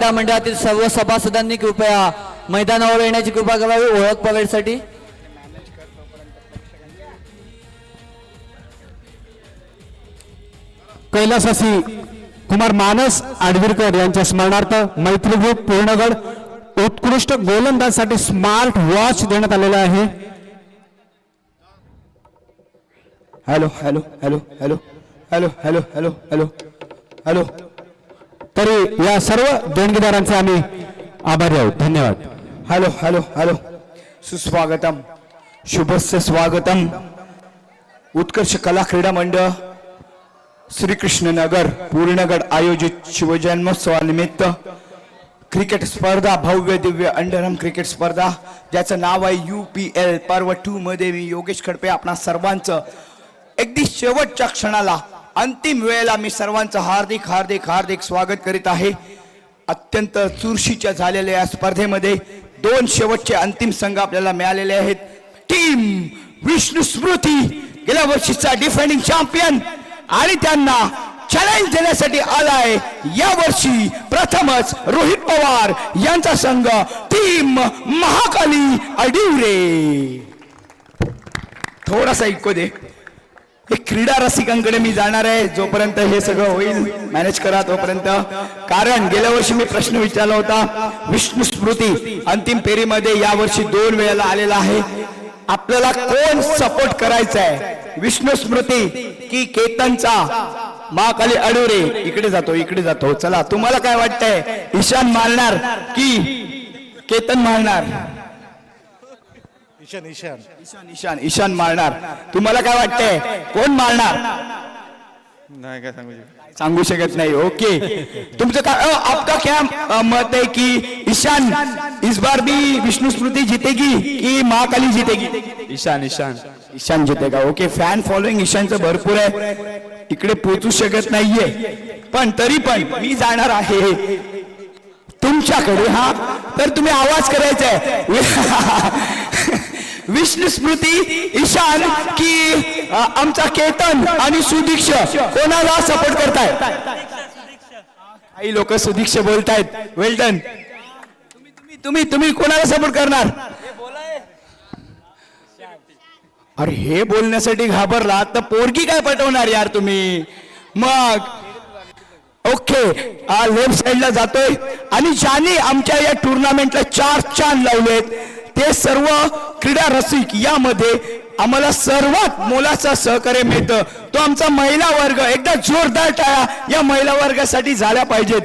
त्या मंडळातील सर्व सभासदांनी कृपया मैदानावर येण्याची कृपा करावी ओळख परेडसाठी। कैलासवासी कुमार मानस आडविरकर यांच्या स्मरणार्थ मैत्री ग्रुप पूर्णगड उत्कृष्ट गोलंदाजसाठी स्मार्ट वॉच देण्यात आलेला आहे। Hello hello hello hello hello hello hello hello hello तरी या सर्व देणगीदारांचे आम्ही आभारी आहोत, धन्यवाद। हॅलो हॅलो हॅलो सुस्वागतम शुभस्य स्वागतम। उत्कर्ष कला क्रीडा मंडळ श्रीकृष्णनगर पूर्णगड आयोजित शिवजन्मोत्सवानिमित्त क्रिकेट स्पर्धा भव्य दिव्य अंडरम क्रिकेट स्पर्धा ज्याचं नाव आहे UPL पर्व 2 मध्ये मी योगेश खडपे आपणा सर्वांचं अगदी शेवटच्या क्षणाला अंतिम वेळेला मी सर्वांचं हार्दिक हार्दिक हार्दिक स्वागत करीत आहे। अत्यंत चुरशीच्या झालेल्या या स्पर्धेमध्ये 2 शेवटचे अंतिम संघ आपल्याला मिळालेले आहेत। टीम विष्णू स्मृती गेल्या वर्षीचा डिफेंडिंग चॅम्पियन आणि त्यांना चॅलेंज देण्यासाठी आलाय या वर्षी प्रथमच रोहित पवार यांचा संघ टीम महाकाली अडिवरे। थोडासा ऐकू दे, हे क्रीडा रसिकांकडे मी जाणार आहे जोपर्यंत हे सगळं होईल मॅनेज करा तोपर्यंत, कारण गेल्या वर्षी मी प्रश्न विचारला होता। विष्णू स्मृती अंतिम फेरीमध्ये या वर्षी 2 वेळेला आलेला आहे। आपल्याला कोण सपोर्ट करायचा आहे, विष्णू स्मृती की केतनचा महाकाली अडुरे? इकडे जातो चला, तुम्हाला काय वाटतंय, ईशान मारणार की केतन मारणार? ईशान मारणार। तुम्हाला काय वाटतंय, कोण मारणार? नाही काय सांगू शकत नाही। ओके, तुमचं काय आपका क्या मत है कि ईशान इस बार भी विष्णु स्मृति जीतेगी कि महाकाली जीतेगी? ईशान जीतेगा। ओके, फॅन फॉलोइंग ईशानचं भरपूर आहे, इकडे पोहोचू शकत नाहीये, पण तरी पण मी जाणार आहे तुमच्याकडे। हा तर तुम्ही आवाज करायचा आहे विष्णु स्मृती ईशान की आमचा केतन आणि सुदीक्ष कोणाला सपोर्ट करताय? काही लोक सुदीक्ष बोलतायत, वेल डन। तुम्ही कोणाला सपोर्ट करणार? अरे हे बोलण्यासाठी घाबरला तर पोरगी काय पटवणार यार तुम्ही मग? ओके, लेफ्ट साइडला जातोय आणि ज्याने आमच्या या टुर्नामेंटला 4 चांद लावलेत ते सर्व क्रीडा रसिक, यामध्ये आम्हाला सर्वात मोलाचा सहकार्य मिळतं तो आमचा महिला वर्ग। एकदा जोरदार टाळ्या या महिला वर्गासाठी झाल्या पाहिजेत।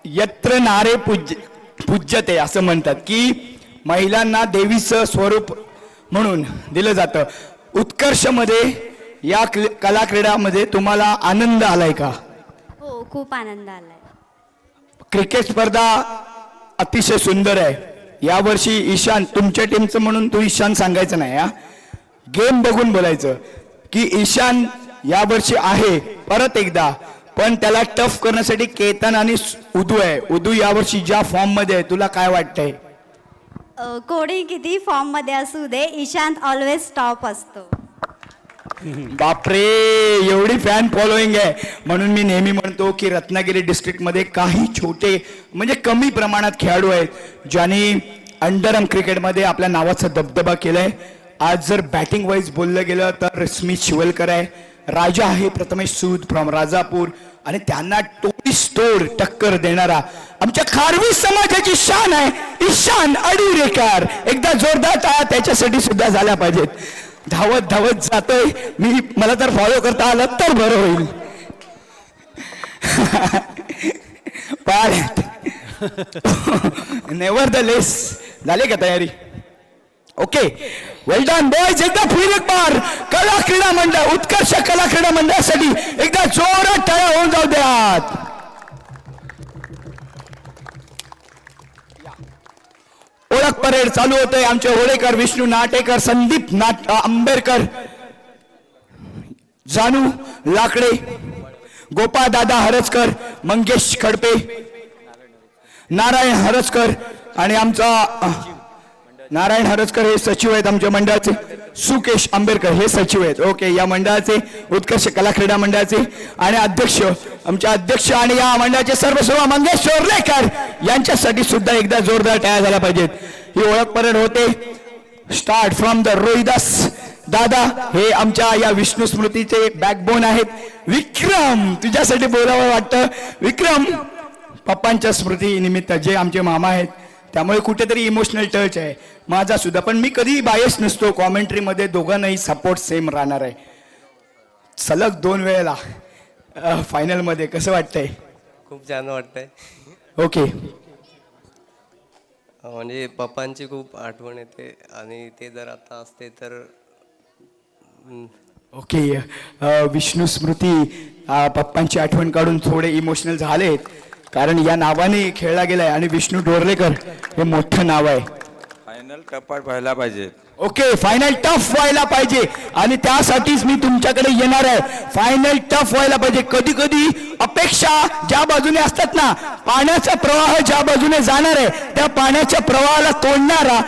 यत्र नारे पूज्यते असं म्हणतात की महिलांना देवीचं स्वरूप म्हणून दिलं जातं। उत्कर्षमध्ये या कला क्रीडामध्ये तुम्हाला आनंद आलाय का? हो, खूप आनंद आलाय। क्रिकेट स्पर्धा अतिशय सुंदर आहे। यावर्षी ईशान तुमच्या टीमचं म्हणून तू ईशान सांगायचं नाही, हा गेम बघून बोलायचं की ईशान यावर्षी आहे परत एकदा, पण त्याला टफ करण्यासाठी केतन आणि उदू आहे। उदू यावर्षी ज्या फॉर्म मध्ये आहे, तुला काय वाटतंय? कोणी किती फॉर्म मध्ये असू दे, ईशांत ऑलवेज टॉप असतो। बापरे, एवढी फॅन फॉलोइंग आहे, म्हणून मी नेहमी म्हणतो की रत्नागिरी डिस्ट्रिक्ट मध्ये काही छोटे म्हणजे कमी प्रमाणात खेळाडू आहेत ज्यांनी अंडरआर्म क्रिकेटमध्ये आपल्या नावाचा दबदबा केलाय। आज जर बॅटिंग वाईज बोललं गेलं तर स्मिथ शिवलकर आहे, राजा आहे प्रथमेश सूद फ्रॉम राजापूर, आणि त्यांना तोड टक्कर देणारा आमच्या खारवी समाजाची शान आहे ईशान अडिवरेकर। एकदा जोरदार टाळ्या त्याच्यासाठी सुद्धा झाल्या पाहिजेत। धावत धावत जातोय मी, मला तर फॉलो करता आलं तर बरं होईल। नेव्हर द लेस, झाले का तयारी? ओके, वेल डन बॉयज। एकदा फिर एक बार कला क्रीडा मंडळ, उत्कर्ष कला क्रीडा मंडळासाठी एकदा जोरात टाळ्या होऊन जाऊ द्यात। ओळख परेड चालू होते। आमचे होळेकर, विष्णू नाटेकर, संदीप आंबेडकर, जानू लाकडे, गोपाळ दादा हरजकर, मंगेश खडपे, नारायण हरजकर, आणि आमचा नारायण हरजकर हे सचिव आहेत आमच्या मंडळाचे। सुकेश आंबेडकर हे सचिव आहेत. ओके, या मंडळाचे उत्कर्ष कला क्रीडा मंडळाचे आणि अध्यक्ष आमचे अध्यक्ष आणि या मंडळाचे सर्व मंगेश चोरलेकर यांच्यासाठी सुद्धा एकदा जोरदार टाळ्या झाल्या पाहिजेत. ही ओळख परेड होते. स्टार्ट फ्रॉम द रोहिदास दादा, हे आमच्या या विष्णू स्मृतीचे बॅकबोन आहेत. विक्रम, तुझ्यासाठी बोलावं वाटतं. विक्रम, पप्पांच्या स्मृती निमित्त जे आमचे मामा आहेत त्यामुळे कुठेतरी इमोशनल टच आहे माझा सुद्धा, पण मी कधी बायस नसतो. कॉमेंट्रीमध्ये दोघांनाही सपोर्ट सेम राहणार आहे. सलग 2 वेळेला फायनलमध्ये कसं वाटतंय? खूप छान वाटतंय. ओके, म्हणजे पप्पांची खूप आठवण येते आणि ते जर आता असते तर ओके. विष्णू स्मृती पप्पांची आठवण काढून थोडे इमोशनल झालेत कारण या नावाने खेळला गेलाय आणि विष्णू डोरलेकर हे मोठं नाव आहे. फायनल टप्पा व्हायला पाहिजे. ओके, फायनल टफ व्हायला पाहिजे आणि त्यासाठीच मी तुमच्याकडे येणार आहे. फायनल टफ व्हायला पाहिजे. कधी कधी अपेक्षा ज्या बाजूने असतात ना, पाण्याचा प्रवाह ज्या बाजूने जाणार आहे त्या पाण्याच्या प्रवाहाला तोडणारा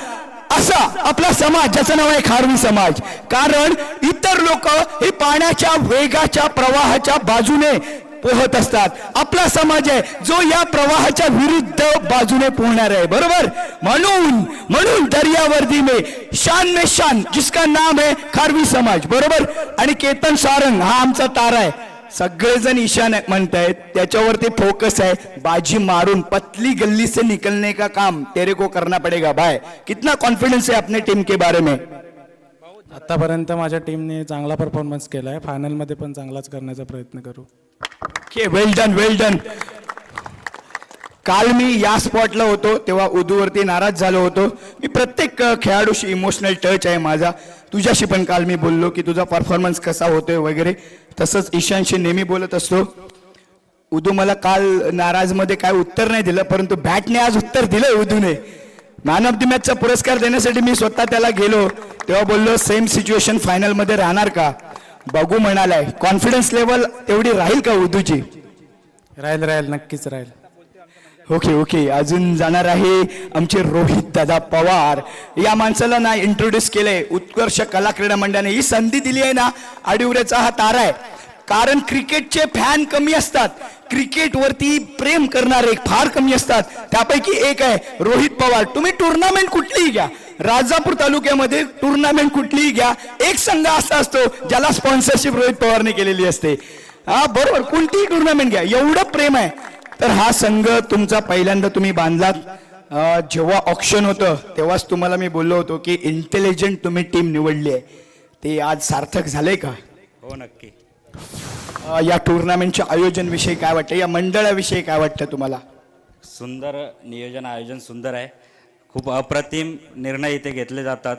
असा आपला समाज ज्याचं नाव आहे खारवी समाज. कारण इतर लोक हे पाण्याच्या वेगाच्या प्रवाहाच्या बाजूने पोहत असतात. आपला समाज आहे जो या प्रवाहाच्या विरुद्ध बाजूने पोहणार आहे. बरोबर, म्हणून दर्यावर्दी में शान जिसका नाम है खारवी समाज. बरोबर, आणि केतन सारंग हा आमचा तारा आहे. सगळेजण ईशान म्हणतायत, त्याच्यावरती फोकस आहे. बाजी मारून पतली गल्ली से निकलने का काम तेरे को करना पडेगा. भाई, कितना कॉन्फिडन्स है अपने टीम के बारे में? आतापर्यंत माझ्या टीमने चांगला परफॉर्मन्स केला आहे. फायनलमध्ये पण चांगलाच करण्याचा प्रयत्न करू. ओके, वेल डन. काल मी या स्पॉटला होतो तेव्हा उदूवरती नाराज झालो होतो. मी प्रत्येक खेळाडूशी इमोशनल टच आहे माझा. तुझ्याशी पण काल मी बोललो की तुझा परफॉर्मन्स कसा होतोय वगैरे. तसंच ईशानशी नेहमी बोलत असतो. उदू मला काल नाराज मध्ये काय उत्तर नाही दिलं, परंतु बॅटने आज उत्तर दिलं उदूने. मॅन ऑफ द मॅचचा पुरस्कार देण्यासाठी मी स्वतः त्याला गेलो तेव्हा बोललो सेम सिच्युएशन फायनल मध्ये राहणार का? बघू म्हणालाय. कॉन्फिडन्स लेवल तेवढी राहील का उदूची? राहील, नक्कीच राहील. ओके. अजून जाणार आहे आमचे रोहित दादा पवार. या माणसाला ना इंट्रोड्यूस केलंय उत्कर्ष कला क्रीडा मंडळाने. ही संधी दिली आहे ना, आडिवऱ्याचा हा तारा आहे. कारण क्रिकेटचे फॅन कमी असतात, क्रिकेटवरती प्रेम करणारे फार कमी असतात. त्यापैकी एक आहे रोहित पवार. तुम्ही टुर्नामेंट कुठलीही घ्या, राजापूर तालुक्यामध्ये टुर्नामेंट कुठलीही घ्या, एक संघ असा असतो ज्याला स्पॉन्सरशिप रोहित पवारने केलेली असते. हा बरोबर, कोणतीही टुर्नामेंट घ्या, एवढं प्रेम आहे. तर हा संघ तुमचा पहिल्यांदा तुम्ही बांधलात. जेव्हा ऑक्शन होतं तेव्हाच तुम्हाला मी बोललो होतो की इंटेलिजंट तुम्ही टीम निवडली आहे. ते आज सार्थक झालंय का? हो, नक्की. या टुर्नामेंटच्या आयोजन विषयी काय वाटतं? या मंडळाविषयी काय वाटतं तुम्हाला? सुंदर नियोजन, आयोजन सुंदर आहे. खूप अप्रतिम निर्णय इथे घेतले जातात.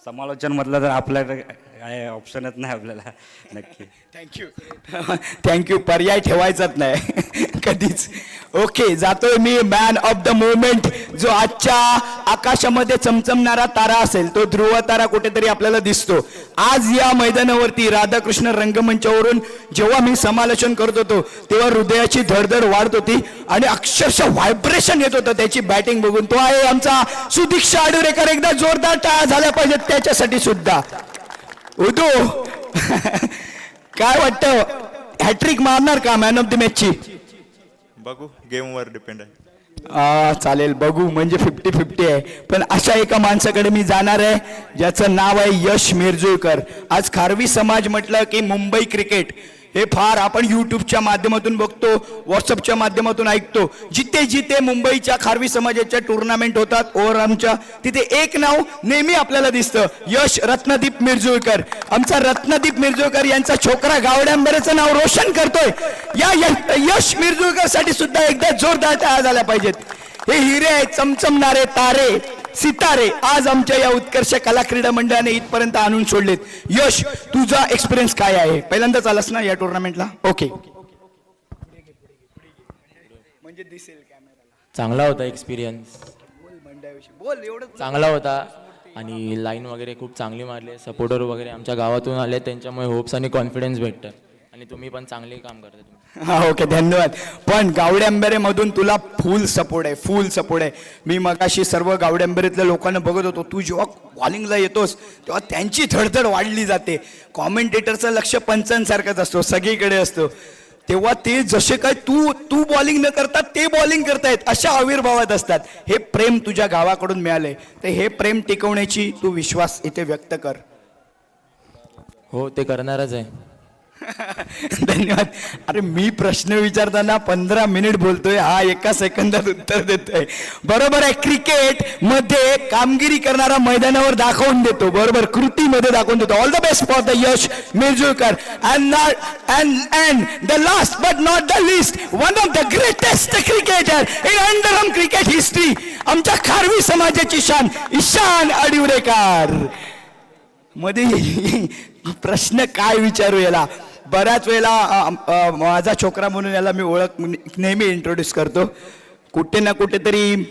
समालोचन म्हटलं तर आपल्याकडे काय ऑप्शनच नाही आपल्याला. नक्की, थँक्यू. पर्याय ठेवायचाच नाही कधीच. ओके, जातोय मी मॅन ऑफ द मोमेंट. जो आजच्या आकाशामध्ये चमचमणारा तारा असेल तो ध्रुव तारा कुठेतरी आपल्याला दिसतो. आज या मैदानावरती राधाकृष्ण रंगमंचावरून जेव्हा मी समालोचन करत होतो तेव्हा हृदयाची धडधड वाढत होती आणि अक्षरशः व्हायब्रेशन येत होतं त्याची बॅटिंग बघून. तो आहे आमचा सुदीक्षा आडुरेकर. एकदा जोरदार टाळ्या झाल्या पाहिजेत त्याच्यासाठी सुद्धा. उदू काय वाटतं, हॅट्रिक मारणार का मॅन ऑफ द मॅचची? बघू, गेमवर डिपेंड आहे. चालेल, बघू. म्हणजे 50-50 आहे. पण अशा एका माणसाकडे मी जाणार आहे ज्याचं नाव आहे यश मिरजुळकर. आज खारवी समाज म्हटलं की मुंबई क्रिकेट हे फार आपण युट्यूबच्या माध्यमातून बघतो, व्हॉट्सअपच्या माध्यमातून ऐकतो. जिथे जिथे मुंबईच्या खारवी समाजाच्या टुर्नामेंट होतात ओव्हरआर्मच्या, तिथे एक नाव नेहमी आपल्याला दिसतं, यश रत्नदीप मिरजुळकर. आमचा रत्नदीप मिरजुळकर यांचा छोकरा गावड्यांबरेचं नाव रोशन करतोय. या यश मिरजुळकर साठी सुद्धा एकदा जोरदार टाळ्या झाल्या पाहिजेत. हे हिरे आहेत, चमचमणारे तारे, सितारे आज आमच्या या उत्कर्ष कला क्रीडा मंडळाने इथपर्यंत आणून सोडलेत. यश, तुझा एक्सपिरियन्स काय आहे? पहिल्यांदाच आलास ना या टुर्नामेंटला? ओके. म्हणजे दिसेल कॅमेराला. चांगला होता एक्सपिरियन्स, चांगला होता आणि लाईन वगैरे खूप चांगली मारली. सपोर्टर वगैरे आमच्या गावातून आले, त्यांच्यामुळे होप्स आणि कॉन्फिडन्स भेटतं आणि तुम्ही पण चांगले काम करता तुम्ही. हा ओके धन्यवाद. पण गावड्यांबेरे मधून तुला फुल सपोर्ट आहे, फुल सपोर्ट आहे. मी मगाशी सर्व गावड्यांबेरीतल्या लोकांना बघत होतो, तू जेव्हा बॉलिंगला येतोस तेव्हा त्यांची धडधड वाढली जाते. कॉमेंटेटरचं लक्ष पंचांसारखंच असतो, सगळीकडे असतो. तेव्हा ते जसे काय तू बॉलिंग न करता ते बॉलिंग करतायत अशा आविर्भावात असतात. हे प्रेम तुझ्या गावाकडून मिळालंय, तर हे प्रेम टिकवण्याची तू विश्वास इथे व्यक्त कर. हो ते करणारच आहे. धन्यवाद. अरे मी प्रश्न विचारताना 15 मिनिट बोलतोय, हा एका सेकंदात उत्तर देतोय. बरोबर आहे. क्रिकेट मध्ये कामगिरी करणारा मैदानावर दाखवून देतो, बरोबर, कृतीमध्ये दाखवून देतो. All the best for the Yash Mirjulkar. And the last but not the list, one of the greatest cricketer in underarm cricket history, आमच्या खारवी समाजाची शान ईशान आडिवरेकर. मध्ये प्रश्न काय विचारू याला, बऱ्याच वेळेला माझा छोकरा म्हणून याला मी ओळख नेहमी इंट्रोड्यूस करतो. कुठे ना कुठेतरी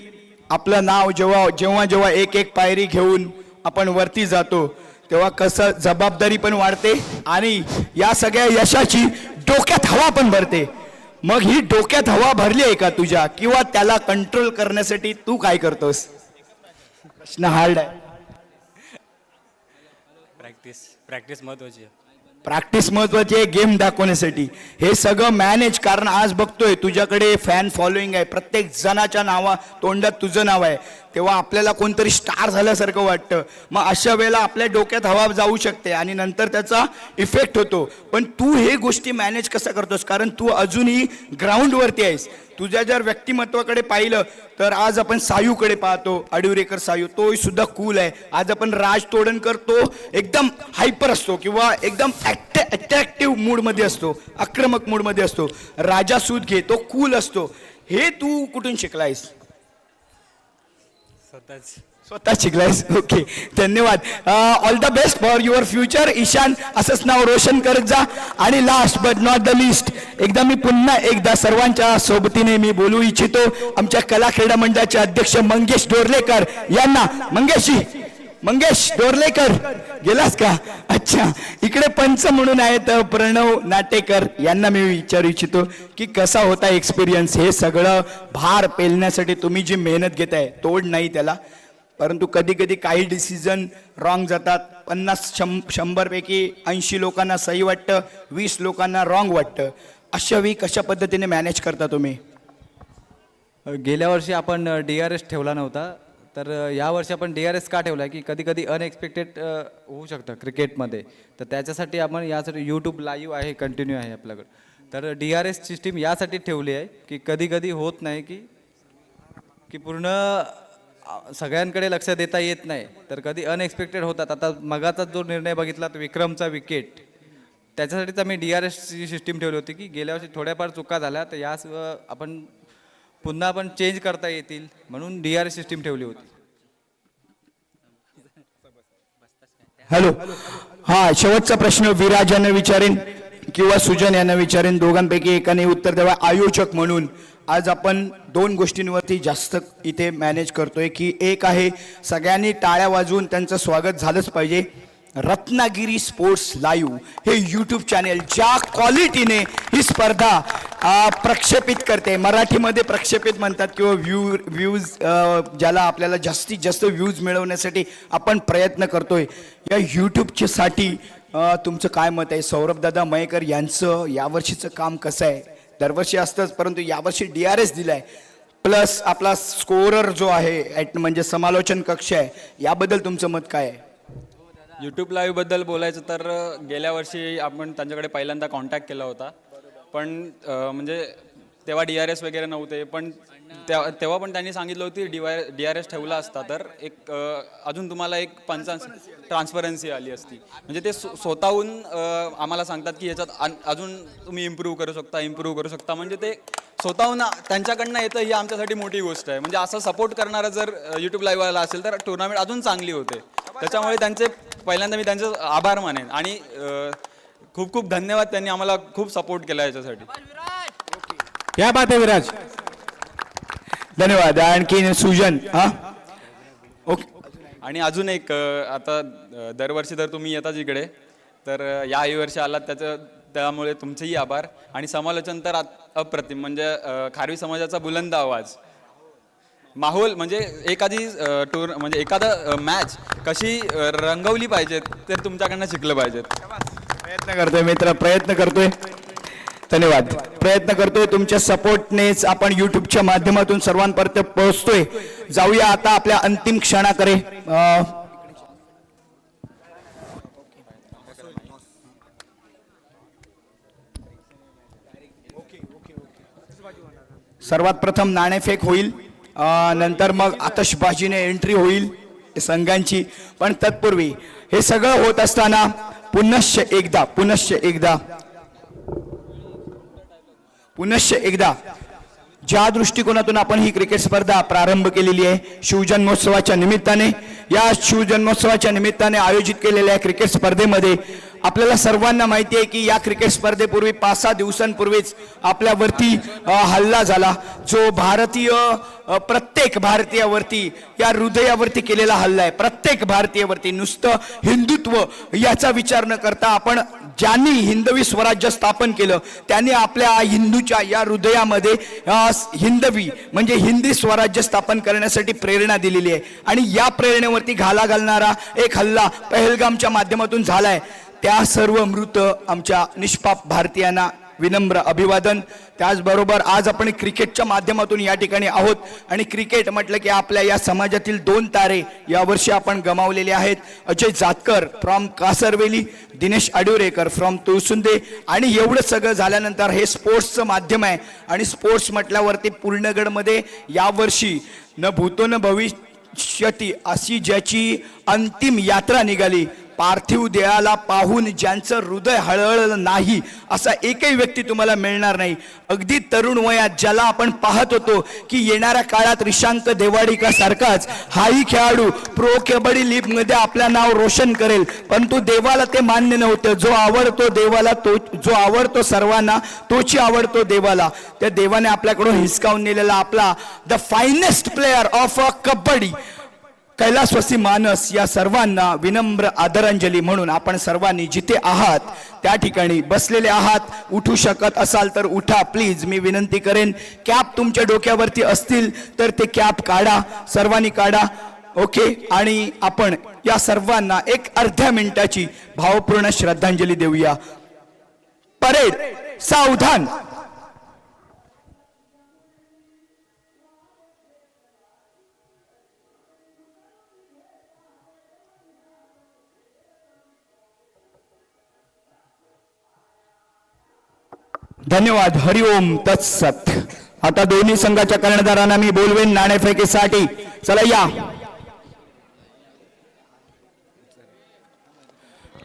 आपलं नाव जेव्हा एक एक पायरी घेऊन आपण वरती जातो तेव्हा कसं जबाबदारी पण वाढते आणि या सगळ्या यशाची डोक्यात हवा पण भरते. मग ही डोक्यात हवा भरली आहे का तुझ्या, किंवा त्याला कंट्रोल करण्यासाठी तू काय करतोस? प्रश्न हार्ड आहे. प्रॅक्टिस महत्वाची आहे. प्रॅक्टिस महत्वाची आहे गेम दाखवण्यासाठी. हे सगळं मॅनेज, कारण आज बघतोय तुझ्याकडे फॅन फॉलोईंग आहे, प्रत्येक जणाच्या तोंडात तुझं नाव आहे, तेव्हा आपल्याला कोणतरी स्टार झाल्यासारखं वाटतं. मग अशा वेळेला आपल्या डोक्यात हवा जाऊ शकते आणि नंतर त्याचा इफेक्ट होतो. पण तू हे गोष्टी मॅनेज कसं करतोस, कारण तू अजूनही ग्राउंडवरती आहेस. तुझ्या जर व्यक्तिमत्वाकडे पाहिलं तर आज आपण सायूकडे पाहतो, आडिवरेकर सायू, तो सुद्धा कूल आहे. आज आपण राज तोडणकर, तो एकदम हायपर असतो किंवा एकदम अट्रॅक्टिव्ह मूडमध्ये असतो, आक्रमक मूडमध्ये असतो. राजा सुदघे, तो कूल असतो. हे तू कुठून शिकलायस? स्वतः शिकलायस. ओके धन्यवाद. All the best for your future Ishan, असंच नाव रोशन करत जा. आणि last but not the list, मी पुन्हा एकदा सर्वांच्या सोबतीने मी बोलू इच्छितो आमच्या कला क्रीडा मंडळाचे अध्यक्ष मंगेश डोर्लेकर यांना. मंगेश डोर्लेकर गेलास का? अच्छा, इकडे पंच म्हणून आहेत प्रणव नाटेकर, यांना मी विचारू इच्छितो की कसा होता एक्सपिरियन्स. हे सगळं भार पेलण्यासाठी तुम्ही जी मेहनत घेताय, तोड नाही त्याला, परंतु कधी कधी काही डिसिजन रॉंग जातात. 50-100 पैकी 80 लोकांना सही वाटतं, 20 लोकांना रॉंग वाटतं. अशा वेळी कशा पद्धतीने मॅनेज करता तुम्ही? गेल्या वर्षी आपण DRS ठेवला नव्हता, तर यावर्षी आपण DRS का ठेवला की कधी कधी अनएक्सपेक्टेड होऊ शकतं क्रिकेटमध्ये. तर त्याच्यासाठी आपण यासाठी यूट्यूब लाईव्ह आहे, कंटिन्यू आहे आपल्याकडं. तर DRS सिस्टीम यासाठी ठेवली आहे की कधी कधी होत नाही की पूर्ण सगळ्यांकडे लक्ष देता येत नाही, तर कधी अनएक्सपेक्टेड होतात. आता मगाचा जो निर्णय बघितला तो विक्रमचा विकेट, त्याच्यासाठीच आम्ही DRSची सिस्टीम ठेवली होती की गेल्या वर्षी थोड्याफार चुका झाल्या तर यास आपण पुन्हा चेंज करता येतील म्हणून DRS सिस्टीम ठेवली होती. हॅलो, हा शेवटचा प्रश्न विराज यांना विचारेन किंवा सुजन यांना विचारेन, दोघांपैकी एकाने उत्तर द्यावा. आयोजक म्हणून आज आपण 2 गोष्टींवरती जास्त इथे मॅनेज करतोय की एक आहे सगळ्यांनी टाळ्या वाजवून त्यांचं स्वागत झालंच पाहिजे. रत्नागिरी स्पोर्ट्स लाईव्ह हे यूट्यूब चॅनेल ज्या क्वालिटीने ही स्पर्धा प्रक्षेपित करते, मराठीमध्ये प्रक्षेपित म्हणतात किंवा व्ह्यूज ज्याला आपल्याला जास्तीत जास्त व्ह्यूज मिळवण्यासाठी आपण प्रयत्न करतोय, या यूट्यूबच्या साठी तुमचं काय मत आहे? सौरभदादा मयेकर यांचं यावर्षीचं काम कसं आहे? दरवर्षी असतंच, परंतु यावर्षी DRS दिलाय, प्लस आपला स्कोरर जो आहे म्हणजे समालोचन कक्ष आहे, याबद्दल तुमचं मत काय आहे? यूट्यूब लाईव्हबद्दल बोलायचं तर गेल्या वर्षी आपण त्यांच्याकडे पहिल्यांदा कॉन्टॅक्ट केला होता, पण म्हणजे तेव्हा DRS वगैरे नव्हते, पण तेव्हा पण त्यांनी सांगितलं होती DRS ठेवला असता तर एक अजून तुम्हाला एक ट्रान्सपरन्सी आली असती. म्हणजे ते स्वतःहून आम्हाला सांगतात की याच्यात अजून तुम्ही इम्प्रूव्ह करू शकता. म्हणजे ते स्वतःहून त्यांच्याकडनं येतं, ही आमच्यासाठी मोठी गोष्ट आहे. म्हणजे असं सपोर्ट करणारा जर यूट्यूब लाईव्हवाला असेल तर टुर्नामेंट अजून चांगली होते. त्याच्यामुळे पहिल्यांदा मी त्यांचे आभार मानेन आणि खूप खूप धन्यवाद, त्यांनी आम्हाला खूप सपोर्ट केला याच्यासाठी. क्या बात आहे विराज. धन्यवाद. आणखी सुजन. हा ओके. आणि अजून एक, आता दरवर्षी जर तुम्ही येता इकडे तर याही वर्षी आलात, त्याचं त्यामुळे तुमचेही आभार. आणि समालोचन तर अप्रतिम, म्हणजे खारवी समाजाचा बुलंद आवाज, माहोल, म्हणजे एखादी टूर म्हणजे एखादा मॅच कशी रंगवली पाहिजे तर तुमच्याकडनं शिकलं पाहिजेत. प्रयत्न करतोय मित्र, प्रयत्न करतोय. धन्यवाद. प्रयत्न करतोय, तुमच्या सपोर्टनेच आपण युट्यूबच्या माध्यमातून सर्वांपर्यंत पोहोचतोय. जाऊया आता आपल्या अंतिम क्षणाकडे. सर्वात प्रथम नाणेफेक होईल, नंतर मग आतषबाजीने एंट्री होईल संघांची. पण तत्पूर्वी हे सगळं होत असताना पुनश्च एकदा ज्या दृष्टिकोनातून आपण ही क्रिकेट स्पर्धा प्रारंभ केलेली आहे, शिवजन्मोत्सवाच्या निमित्ताने, या शिवजन्मोत्सवाच्या निमित्ताने आयोजित केलेल्या क्रिकेट स्पर्धेमध्ये आपल्याला सर्वांना माहिती आहे की या क्रिकेट स्पर्धेपूर्वी 5-6 दिवसांपूर्वीच आपल्यावरती हल्ला झाला, जो प्रत्येक भारतीयावरती, या हृदयावरती केलेला हल्ला आहे. प्रत्येक भारतीयावरती, नुसतं हिंदुत्व याचा विचार न करता आपण, ज्यांनी हिंदवी स्वराज्य स्थापन केलं त्यांनी आपल्या हिंदूच्या या हृदयामध्ये हिंदवी म्हणजे हिंदी स्वराज्य स्थापन करण्यासाठी प्रेरणा दिलेली आहे. आणि या प्रेरणेवरती घाला घालणारा एक हल्ला पहलगामच्या माध्यमातून झालाय. त्या सर्व मृत आमच्या निष्पाप भारतीयांना विनम्र अभिवादन. त्याचबरोबर आज आपण क्रिकेटच्या माध्यमातून या ठिकाणी आहोत आणि क्रिकेट म्हटलं की आपल्या या समाजातील 2 तारे यावर्षी आपण गमावलेले आहेत. Ajay Jatkar from Kasarveli, Dinesh Adurekar from Tulsunde. आणि एवढं सगळं झाल्यानंतर हे स्पोर्ट्सचं माध्यम आहे आणि स्पोर्ट्स म्हटल्यावरती पूर्णगडमध्ये यावर्षी न भूतो न भविष्यती अशी ज्याची अंतिम यात्रा निघाली, पार्थिव देहाला पाहून ज्यांचं हृदय हळहळलं नाही असा एकही व्यक्ती तुम्हाला मिळणार नाही. अगदी तरुण वयात ज्याला आपण पाहत होतो की येणाऱ्या काळात रिशांक देवाडिका सारखाच हाही खेळाडू प्रो कबड्डी लीग मध्ये आपलं नाव रोशन करेल, परंतु देवाला ते मान्य नव्हतं. जो आवडतो देवाला, तो जो आवडतो सर्वांना तोची आवडतो देवाला. त्या देवाने आपल्याकडून हिसकावून नेलेला आपला the finest player of a kabaddi कैलासवासी मानस, या सर्वांना विनम्र आदरांजली म्हणून आपण सर्वांनी जिथे आहात त्या ठिकाणी बसलेले आहात. उठू शकत असाल तर उठा प्लीज, मी विनंती करेन. कॅप तुमच्या डोक्यावरती असतील तर ते कॅप काढा, सर्वांनी काढा. ओके, आणि आपण या सर्वांना एक अर्ध्या मिनिटाची भावपूर्ण श्रद्धांजली देऊया. परेड सावधान. धन्यवाद. हरिओम तत्सत. आता दोन्ही संघाच्या कर्णधारांना मी बोलवेन नाणेफेकीसाठी. चला या,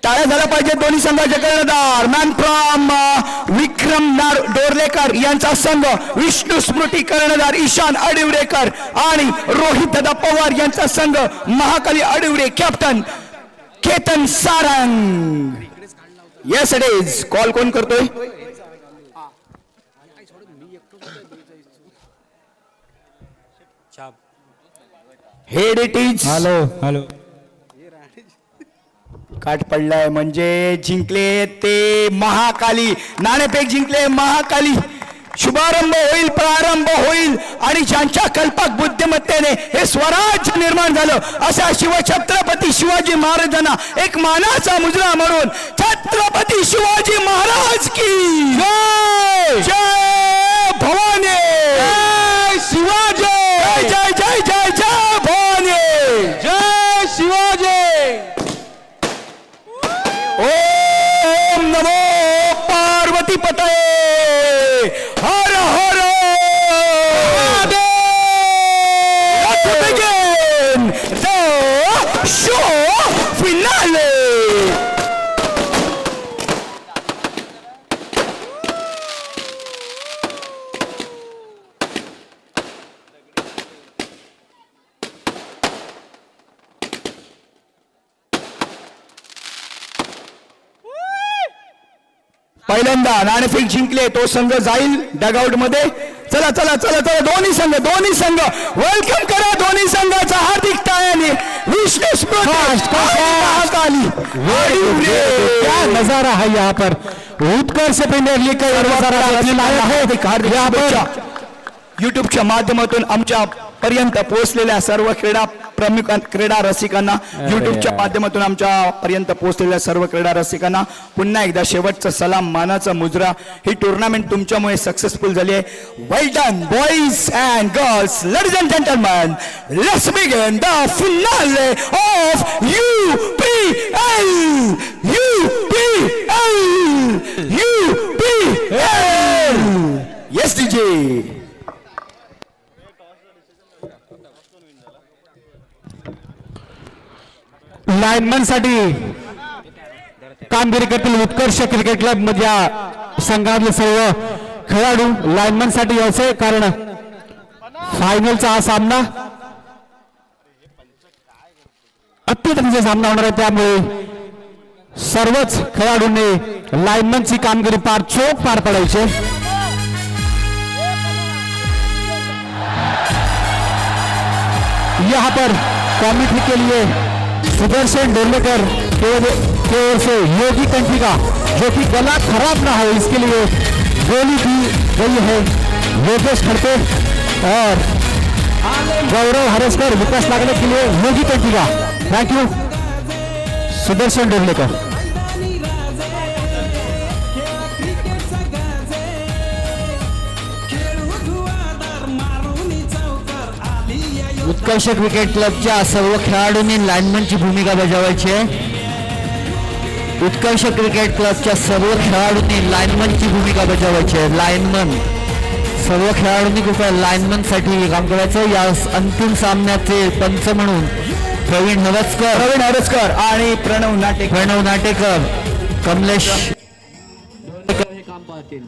टाळ्या झाल्या पाहिजे. दोन्ही संघाचे कर्णधार मॅन फ्रॉम विक्रम डोरलेकर यांचा संघ, विष्णू स्मृती कर्णधार ईशान आडिवरेकर आणि रोहित दादा पवार यांचा संघ, Mahakali Adivare captain Ketan Sarang. Yes it is. Call कोण करतोय? Head it is. हॅलो. काट पडलाय म्हणजे जिंकले ते महाकाली. नाणेफेक जिंकले महाकाली. शुभारंभ होईल, प्रारंभ होईल आणि ज्यांच्या कल्पक बुद्धिमत्तेने हे स्वराज्य निर्माण झालं अशा शिवछत्रपती शिवाजी महाराजांना एक मानाचा मुजरा म्हणून छत्रपती शिवाजी महाराज की जय. जय भवानी. जय शिवाजी. जय जय जय जय जय भवानी. जय शिवाजी. ओम नमो पार्वती पतये. हर हर begin the show finale. पहिल्यांदा नाणेफेक जिंकले तो संघ जाईल डगआउट मध्ये. चला चला चला चला, दोन्ही संघ वेलकम करा दोन्ही संघाचा हार्दिक टाळ्यांनी. विष्णू स्मृती आणि महाकाली आडिवरे. क्या नजारा है यहाँ पर, उत्कर्ष प्रीमियर लीग का नजारा देखने आया है यहाँ पर. युट्यूबच्या माध्यमातून आमच्या पर्यंत पोहोचलेल्या सर्व क्रीडा रसिकांना, युट्यूबच्या माध्यमातून आमच्या पर्यंत पोहोचलेल्या सर्व क्रीडा रसिकांना पुन्हा एकदा शेवटचा सलाम, मानाचा मुजरा. ही टुर्नामेंट तुमच्यामुळे सक्सेसफुल झाली आहे. Well done boys and girls, ladies and gentleman, let's begin the finale of UPL. Yes DJ. Lineman साठी कामगिरी करतील उत्कर्ष क्रिकेट क्लब मधल्या संघातले सर्व खेळाडू लाईनमन साठी यायचे, कारण फायनलचा हा सामना अत्युत्तम सामना होणार आहे. त्यामुळे सर्वच खेळाडूंनी लाईनमनची कामगिरी चोख पार पाडायची. यहाँ पर कॉमेंट्री के लिए सुदर्शन डोरलेकर की ओर से योगी कंठी का, जो कि गला खराब ना हो इसके लिए गोली दी गई है योगेश खड़पे और गौरव हरेस्कर. विकास लागने के लिए योगी कंठी का thank you Sudarshan Dorlekar. Utkarsh cricket क्लबच्या सर्व खेळाडूंनी लाईनमनची भूमिका बजावायची आहे. उत्कर्ष क्रिकेट क्लबच्या सर्व खेळाडूंनी लाईनमनची भूमिका बजावायची आहे. लाईनमन, सर्व खेळाडूंनी कृपया लाईनमन साठी काम करायचं. या अंतिम सामन्याचे पंच म्हणून प्रवीण हरसकर आणि प्रणव नाटेकर, कमलेश काम पाहतील.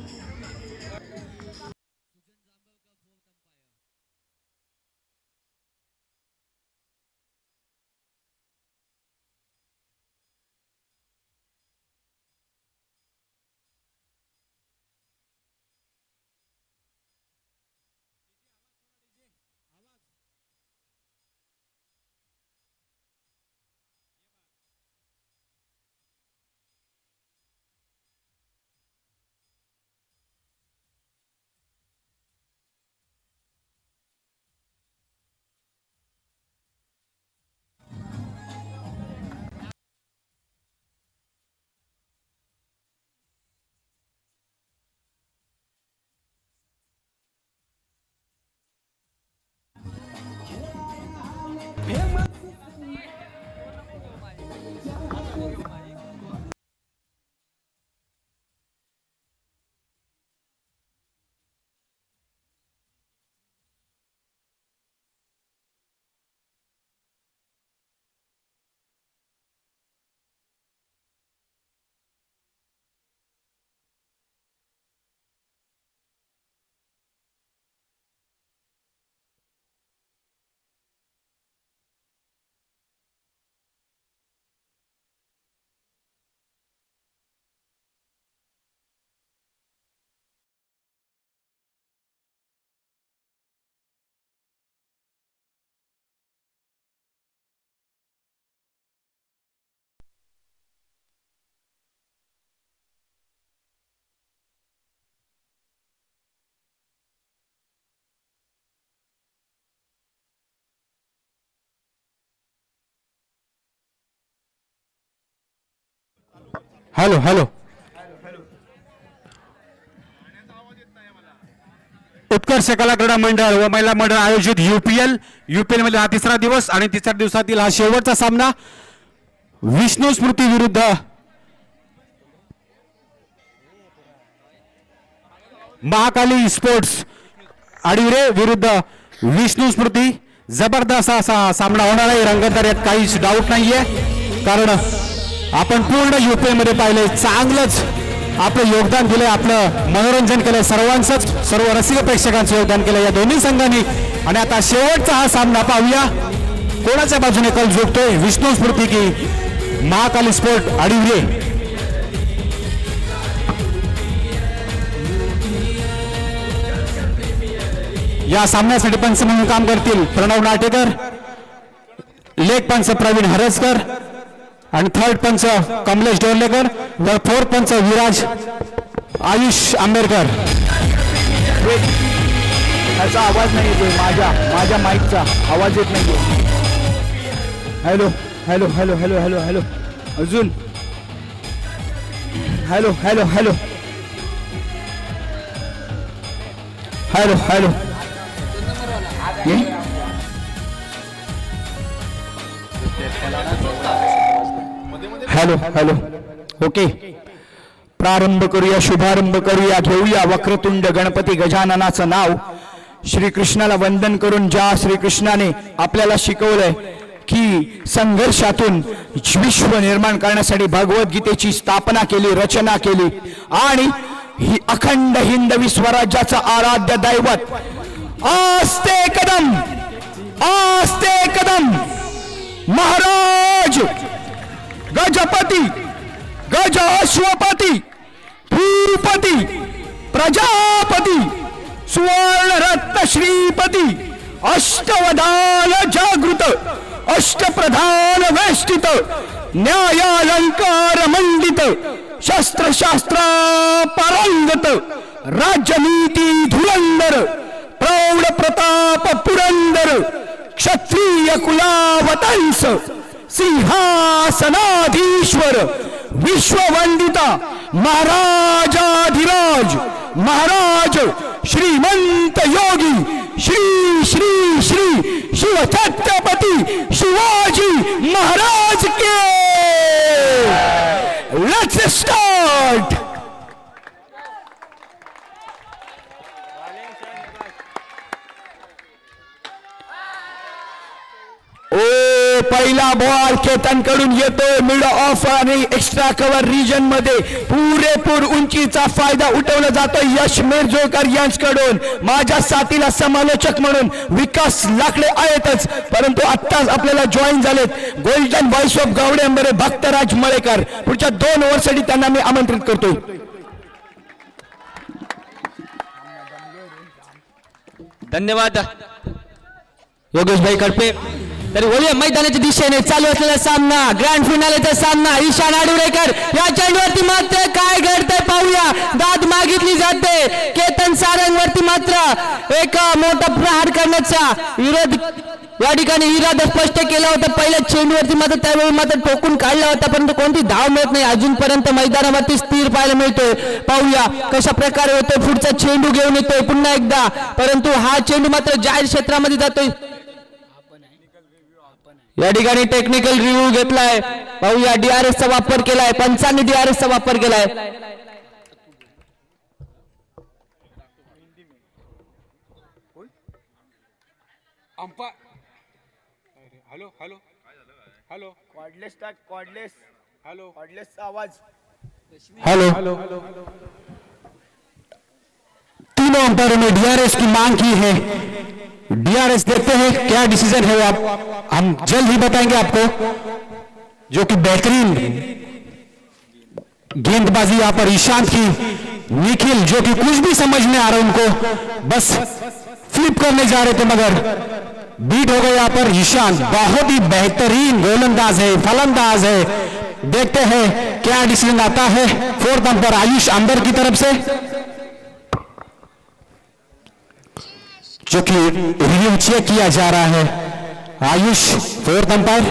Hello hello. उत्कर्ष कला क्रीडा मंडळ व महिला मंडळ आयोजित UPL मध्ये हा तिसरा दिवस आणि तिसऱ्या दिवसातील हा शेवटचा सामना. विष्णू स्मृती विरुद्ध महाकाली स्पोर्ट्स आडिवरे विरुद्ध विष्णू स्मृती. जबरदस्त असा सामना होणार आहे. रंगतदार यात काहीच डाऊट नाहीये, कारण आपण पूर्ण UPL मध्ये पाहिलंय, चांगलंच आपलं योगदान दिलंय, आपलं मनोरंजन केलंय, सर्व रसिक प्रेक्षकांचं योगदान केलंय या दोन्ही संघांनी. आणि आता शेवटचा हा सामना पाहूया, कोणाच्या बाजूने कल झुकतोय, विष्णू स्मृती की महाकाली स्पोर्ट आडिवरे. या सामन्यासाठी पंच म्हणून काम करतील प्रणव नाटेकर, लेग पंच प्रवीण हरसकर आणि थर्ड पंच कमलेश डोर्लेकर व फोर्थ पंच विराज आयुष आंबेडकर. त्याचा आवाज नाही येतोय, माझ्या माईकचा आवाज येत नाहीये. Hello hello hello hello hello hello अजून hello hello hello hello hello hello hello okay. प्रारंभ करूया, शुभारंभ करूया, घेऊया वक्रतुंड गणपती गजाननाचं नाव. श्रीकृष्णाला वंदन करून ज्या श्रीकृष्णाने आपल्याला शिकवलंय की संघर्षातून विश्व निर्माण करण्यासाठी भगवद्गीतेची स्थापना केली, रचना केली आणि ही अखंड हिंदवी स्वराज्याचं आराध्य दैवत आस्ते कदम महाराज गजपती गज अश्वपती भूपती प्रजापती सुवर्ण रत्न श्रीपती अष्टवधान जागृत अष्टप्रधान वेष्टित न्यायालंकार मंडित शस्त्रशास्त्रा पारंगत राज्यनीती धुरंधर प्रौढ प्रताप पुरंदर क्षत्रिय कुलावतंस सिंहासनाधीश्वर विश्ववंदिता महाराजाधिराज महाराज श्रीमंत योगी श्री श्री श्री शिव छत्रपती शिवाजी महाराज के. Let's start. पहिला बॉल केतन कडून येतो मिड ऑफ आणि एक्स्ट्रा कव्हर रिजन मध्ये पुरेपूर उंचीचा फायदा उठवला जातो यश मिरजोकर यांच्याकडून. माझ्या साथीला समालोचक म्हणून विकास लाकडे आहेतच, परंतु आत्ताच आपल्याला जॉईन झालेत गोल्डन व्हॉइस ऑफ गावडे भक्तराज मळेकर. पुढच्या 2 ओव्हरसाठी त्यांना मी आमंत्रित करतो. धन्यवाद योगेश भाई कडपे. तर बोलूया मैदानाच्या दिशेने चालू असलेला सामना, ग्रँड फिनालेचा सामना. ईशान आडुरेकर या चेंडूवरती मात्र काय घडतंय पाहूया. दाद मागितली जाते. केतन सारंगवरती मात्र एक मोठा प्रहार करण्याचा विरोध या ठिकाणी इरादा स्पष्ट केला होता पहिल्या चेंडूवरती, मात्र त्यावेळी मात्र ठोकून काढला होता, परंतु कोणती धाव मिळत नाही अजूनपर्यंत मैदानावरती स्थिर पाहायला मिळतोय. पाहूया कशा प्रकारे होतोय. पुढचा चेंडू घेऊन येतोय पुन्हा एकदा, परंतु हा चेंडू मात्र जाहीर क्षेत्रामध्ये जातोय. या ठिकाणी टेक्निकल रिव्ह्यू घेतलाय. पाहूया DRS चा वापर केलाय, पंचांनी DRS चा वापर केलाय. हॅलो हॅलो हॅलो कॉर्डलेस टाक, कॉर्डलेस. हॅलो कॉर्डलेसचा आवाज. हेलो 3 अंपायरों ने DRS की मांग की है. DRS देखते हैं क्या डिसीजन है, आप हम जल्द ही बताएंगे आपको. जो कि बेहतरीन गेंदबाजी यहाँ पर ईशांत की. निखिल जो कि कुछ भी समझ में आ रहा उनको, बस फ्लिप करने जा रहे थे मगर बीट हो गए यहाँ पर. ईशांत बहुत ही बेहतरीन गोलंदाज है, फलंदाज है. देखते हैं क्या डिसीजन आता है. 4th अंपायर आयुष अंबर की तरफ से, जो कि रिव्यू चेक किया जा रहा है. Ayush 4th umpire.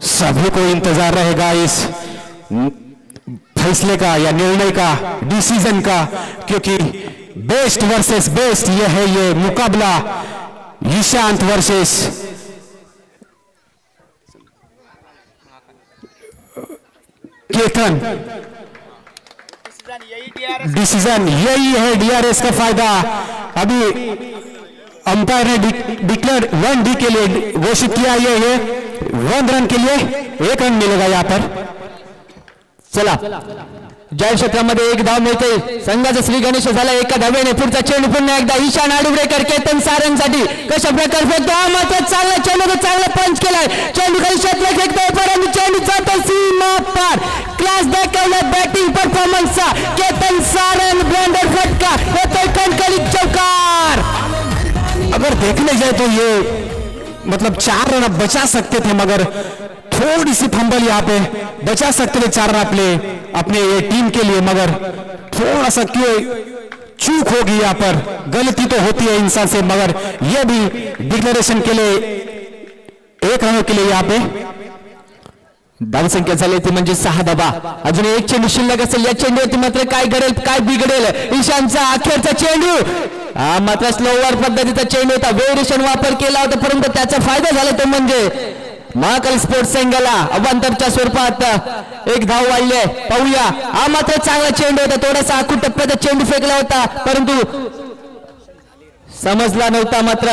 सभी को इंतजार रहेगा इस फैसले का या निर्णय का, डिसीजन का, क्योंकि बेस्ट वर्सेस बेस्ट ये है ये मुकाबला. ईशांत वर्सेस केतन. डिसीजन यही है, DRS का फायदा. अभी अंपायर ने डिक्लेयर 1 डी के लिए घोषित किया. ये 1 रन के लिए 1 रन मिलेगा यहाँ पर. चला जाहीर क्षेत्रामध्ये 1 धाव मिळते. संघाचा श्री गणेश झाला एका धावेने. पुढचा चेंडू पुन्हा एकदा ईशान आडुरेकर केतन सारंगसाठी. कशा प्रकारे फेकतो हा मात्र चांगला चेंडू, चांगला पंच केलाय. चेंडू काही क्षेत्र फेकतोय परंतु चेंडू जातो सीमा पार. क्लास दाखवला बॅटिंग परफॉर्मन्स क्रमांकचा केतन सारंग ब्रँडेड फटका येतोय कणकणीत चौकार. अगर देखने जाए तो ये मतलब 4 रन बचा सकते थे, मगर थोड़ी सी फंबल यहाँ पे बचा सकते थे 4 रन अपने ये टीम के लिए, मगर थोड़ा सा क्यों चूक होगी यहाँ पर. गलती तो होती है इंसान से, मगर ये भी डिक्लेरेशन के लिए 1 रनों के लिए यहाँ पे धावसंख्या झाली ती म्हणजे 6 धावा. अजून एक चेंडू शिल्लक असेल. या चेंडूवरती मात्र काय घडेल काय बिघडेल. ईशानचा अखेरचा चेंडू हा मात्र स्लोवर पद्धतीचा चेंडू होता. वेरिएशन वापर केला होता, परंतु त्याचा फायदा झाला तो म्हणजे महाकाल स्पोर्ट्स संघाला अवांतरच्या स्वरूपात 1 धाव वाढली आहे. पाहूया, हा मात्र चांगला चेंडू होता. थोडासा आखूड टप्प्याचा चेंडू फेकला होता, परंतु समजला नव्हता. मात्र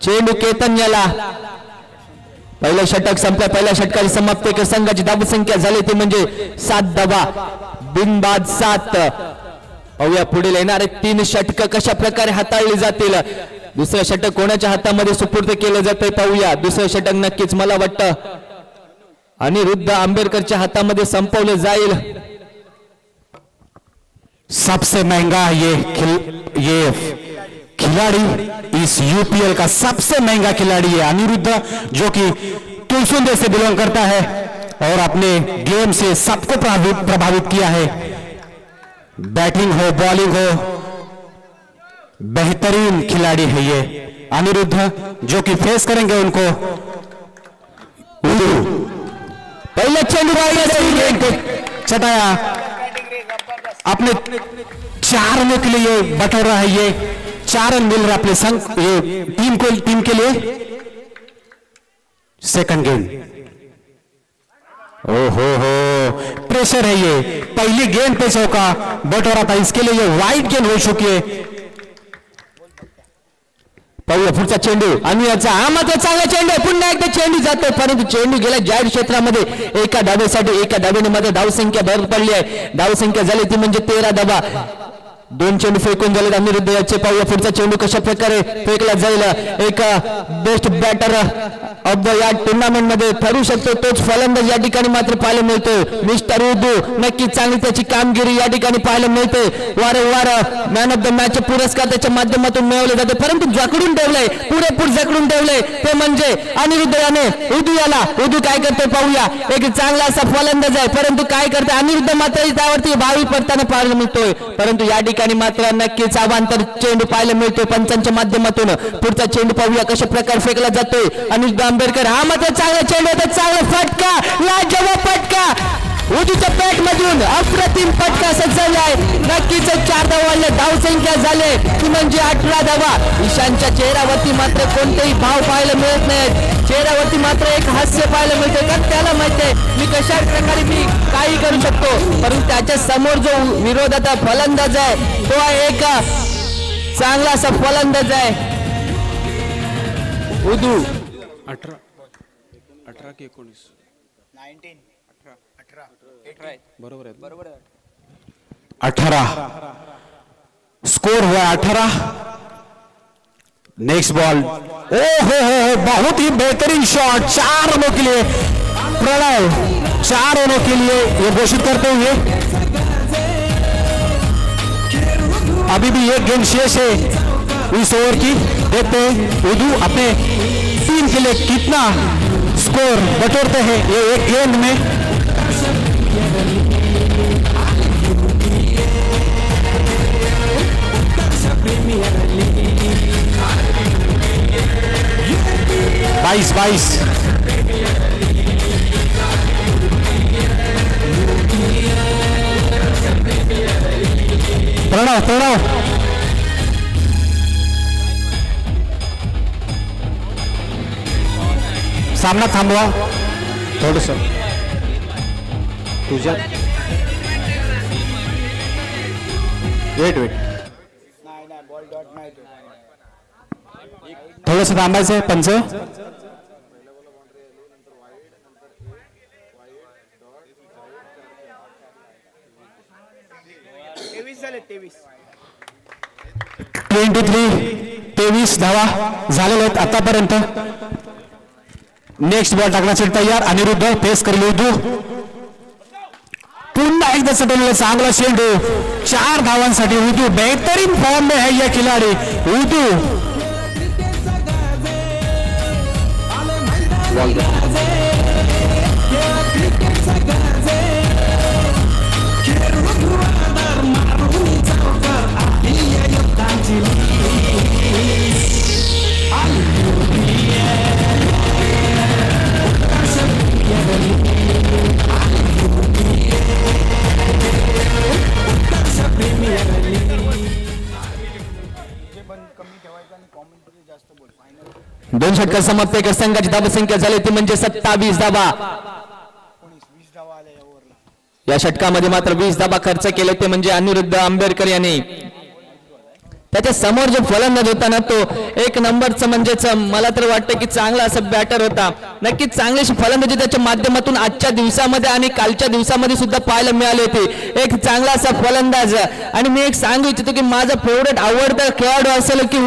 चेंडू केतन याला. पहिलं षटक संपलं. पहिल्या षटकाची समाप्ती संघाची धावसंख्या झाली ती म्हणजे 7 धावा बिनबाद 7. पाहूया पुढील येणारे 3 षटक कशा प्रकारे हाताळली जातील. दुसरं षटक कोणाच्या हातामध्ये सुपूर्द केलं जातंय पाहूया. दुसरं षटक नक्कीच मला वाटतं अनिरुद्ध आंबेडकरच्या हातामध्ये संपवलं जाईल. सबसे महंगा ये खिलाड़ी इस यूपीएल का सबसे महंगा खिलाड़ी है अनिरुद्ध, जो कि तुलसुंदे से बिलोंग करता है और अपने गेम से सबको प्रभावित किया है. बैटिंग हो बॉलिंग हो बेहतरीन खिलाड़ी है ये अनिरुद्ध, जो कि फेस करेंगे उनको. पहले चेंडू चटाया अपने 4 रनों के लिए बटोर रहा है. ये 4 रन मिल रहा अपने संघ ये टीम के लिए. सेकंड गेंद. ओहो हो प्रेशर है. ये पहली गेंद पे चौका बटोरा था, इसके लिए ये वाइड गेंद हो चुकी है. पाहूया पुढचा चेंडू आणि याचा हा मात्र चांगला चेंडू आहे. पुन्हा एकदा चेंडू जातो, परंतु चेंडू गेला जाहीर क्षेत्रामध्ये. एका धावेसाठी एका धावेने मात्र धावसंख्या भर पडली आहे. धावसंख्या झाली ती म्हणजे 13 धावा. 2 चेंडू फेकून झाले अनिरुद्ध याचे. पाहूया पुढचा चेंडू कशा प्रकारे फेकला जाईल. एक बेस्ट बॅटर ऑफ द या टुर्नामेंट मध्ये ठरू शकतो तोच फलंदाज या ठिकाणी मात्र पाहायला मिळतोय. मिस्टर उर्दू नक्की चांगली त्याची कामगिरी या ठिकाणी पाहायला मिळते. वारंवार मॅन ऑफ द मॅच पुरस्कार त्याच्या माध्यमातून मिळवले जाते, परंतु जकडून ठेवलंय, पुरेपूर जकडून ठेवलंय ते म्हणजे अनिरुद्ध याने उर्दू याला. उर्दू काय करतोय पाहूया. एक चांगला असा फलंदाज आहे, परंतु काय करतोय अनिरुद्ध मात्र त्यावरती भावी पडताना पाहायला मिळतोय. परंतु या ठिकाणी मात्र नक्कीच अवांतर चेंडू पाहायला मिळतोय पंचांच्या माध्यमातून. पुढचा चेंडू पाहूया कशा प्रकारे फेकला जातोय. अनिरुद्ध आंबेडकर हा मात्र चांगला चेंडू होता. चांगला फटका, लाजवाब फटका उजूच्या पॅट मधून अप्रतिम फटका सजवलाय. नक्कीच 4 धावांना धावसंख्या झाले ती म्हणजे 18 धावा. ईशानच्या चेहऱ्यावरती मात्र कोणतेही भाव पाहायला मिळत नाहीत. चेहऱ्यावरती मात्र एक हास्य पाहायला मिळते, कारण त्याला माहितीये मी कशा प्रकारे मी काही करू शकतो. परंतु त्याच्या समोर जो विरोधाचा फलंदाज आहे तो एक चांगला असा फलंदाज आहे उदू. 18 की 19 18 स्कोर हुआ 18. Next ball. ओ हो बहुत ही बेहतरीन शॉट 4 रनों के लिए. प्रणय 4 रनों के लिए ये घोषित करते हुए अभी भी एक गेंद शेष है इस ओवर की. देखते हैं उदू अपने टीम के लिए कितना स्कोर बटोरते हैं ये एक गेंद में. 22. प्रणव सामना थांबवा थोडस तुझ्या. वेट थोडस थांबायचंय पंच. तेवीस धावा झालेल्या आहेत आतापर्यंत. नेक्स्ट बॉल टाकण्यासाठी तयार अनिरुद्ध फेस करेल उर्दू. पुन्हा पुन्हा एकदा सटवलेला चांगला चेंडू 4 धावांसाठी उदू बेहतरीन फॉर्म में है यह खिलाडी उदू. दोन षटकार समाप्त. एका संघाची धावसंख्या झाली ती म्हणजे 27 धावा. या षटकामध्ये मात्र 20 धावा खर्च केले ते म्हणजे अनिरुद्ध आंबेडकर यांनी. त्याच्या समोर जो फलंदाज होता ना तो एक नंबरचं म्हणजेच मला तर वाटतं की चांगला असा बॅटर होता. नक्कीच चांगलीशी फलंदाजी त्याच्या माध्यमातून आजच्या दिवसामध्ये आणि कालच्या दिवसामध्ये सुद्धा पाहायला मिळाली होती. एक चांगला असा फलंदाज. आणि मी एक सांगू इच्छितो की माझा फेवरेट आवडता खेळाडू असेल की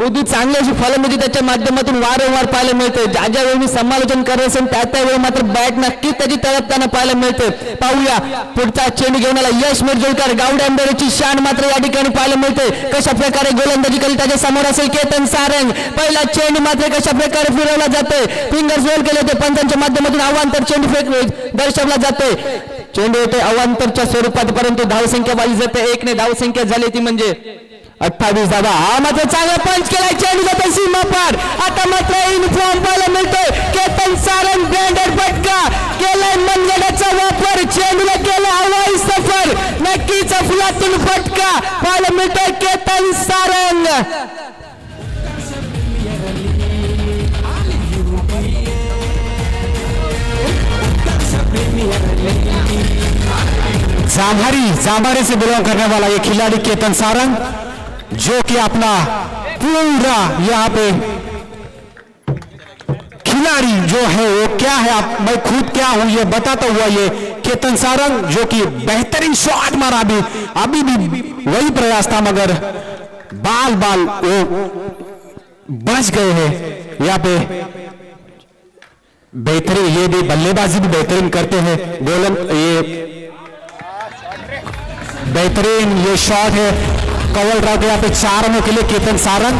उदू चांगली अशी फलंदाजी त्याच्या माध्यमातून वारंवार पाहायला मिळते. ज्या वेळी मी समालोचन करत असेल त्यावेळी मात्र बॅट नक्कीच त्याची तळपताना पाहायला मिळते. पाहूया पुढचा चेंडू घेऊन आला यश मिरजोळकर. गावडे आंबेडकरची शान मात्र या ठिकाणी पाहायला मिळते. कशा प्रकारे गोलंदाजी करीत त्याच्या समोर असेल केतन सारंग. पहिला चेंडू मात्र कशा प्रकारे फिरवला जातोय. फिंगर्स रोल केले होते पंचांच्या माध्यमातून अवांतर चेंडू दर्शवला जातोय. चेंडू येते अवांतरच्या स्वरूपात परंतु धावसंख्या वाढली जाते. 1 ने धावसंख्या झाली ती म्हणजे 28 धावा. हा मात्र चांगला पंच केलाय. चेंडू जातो सीमा पार. आता मात्र युनिफॉर्म पाहायला मिळतोय. केतन सारंग ब्रँडेड फटका केलाय. मनगडाचा वापर चेंडूला केला हवाई सफर. नक्कीच अफलातून फटका पाहायला मिळतोय केतन सारंग. जामारे से बिलोंग करने वाला ये खिलाड़ी केतन सारंग जो कि अपना पूरा यहाँ पे खिलाड़ी जो है वो क्या है आप मैं खुद क्या हूं ये बताता हुआ ये केतन सारंग जो कि बेहतरीन शॉट मारा. अभी भी वही प्रयास था मगर बाल वो बच गए हैं. यहाँ पे बेहतरीन ये भी बल्लेबाजी भी बेहतरीन करते हैं. ये बेहतरीन ये शॉट है. कवल राव यहाँ पे 4 रनों के लिए केतन सारंग.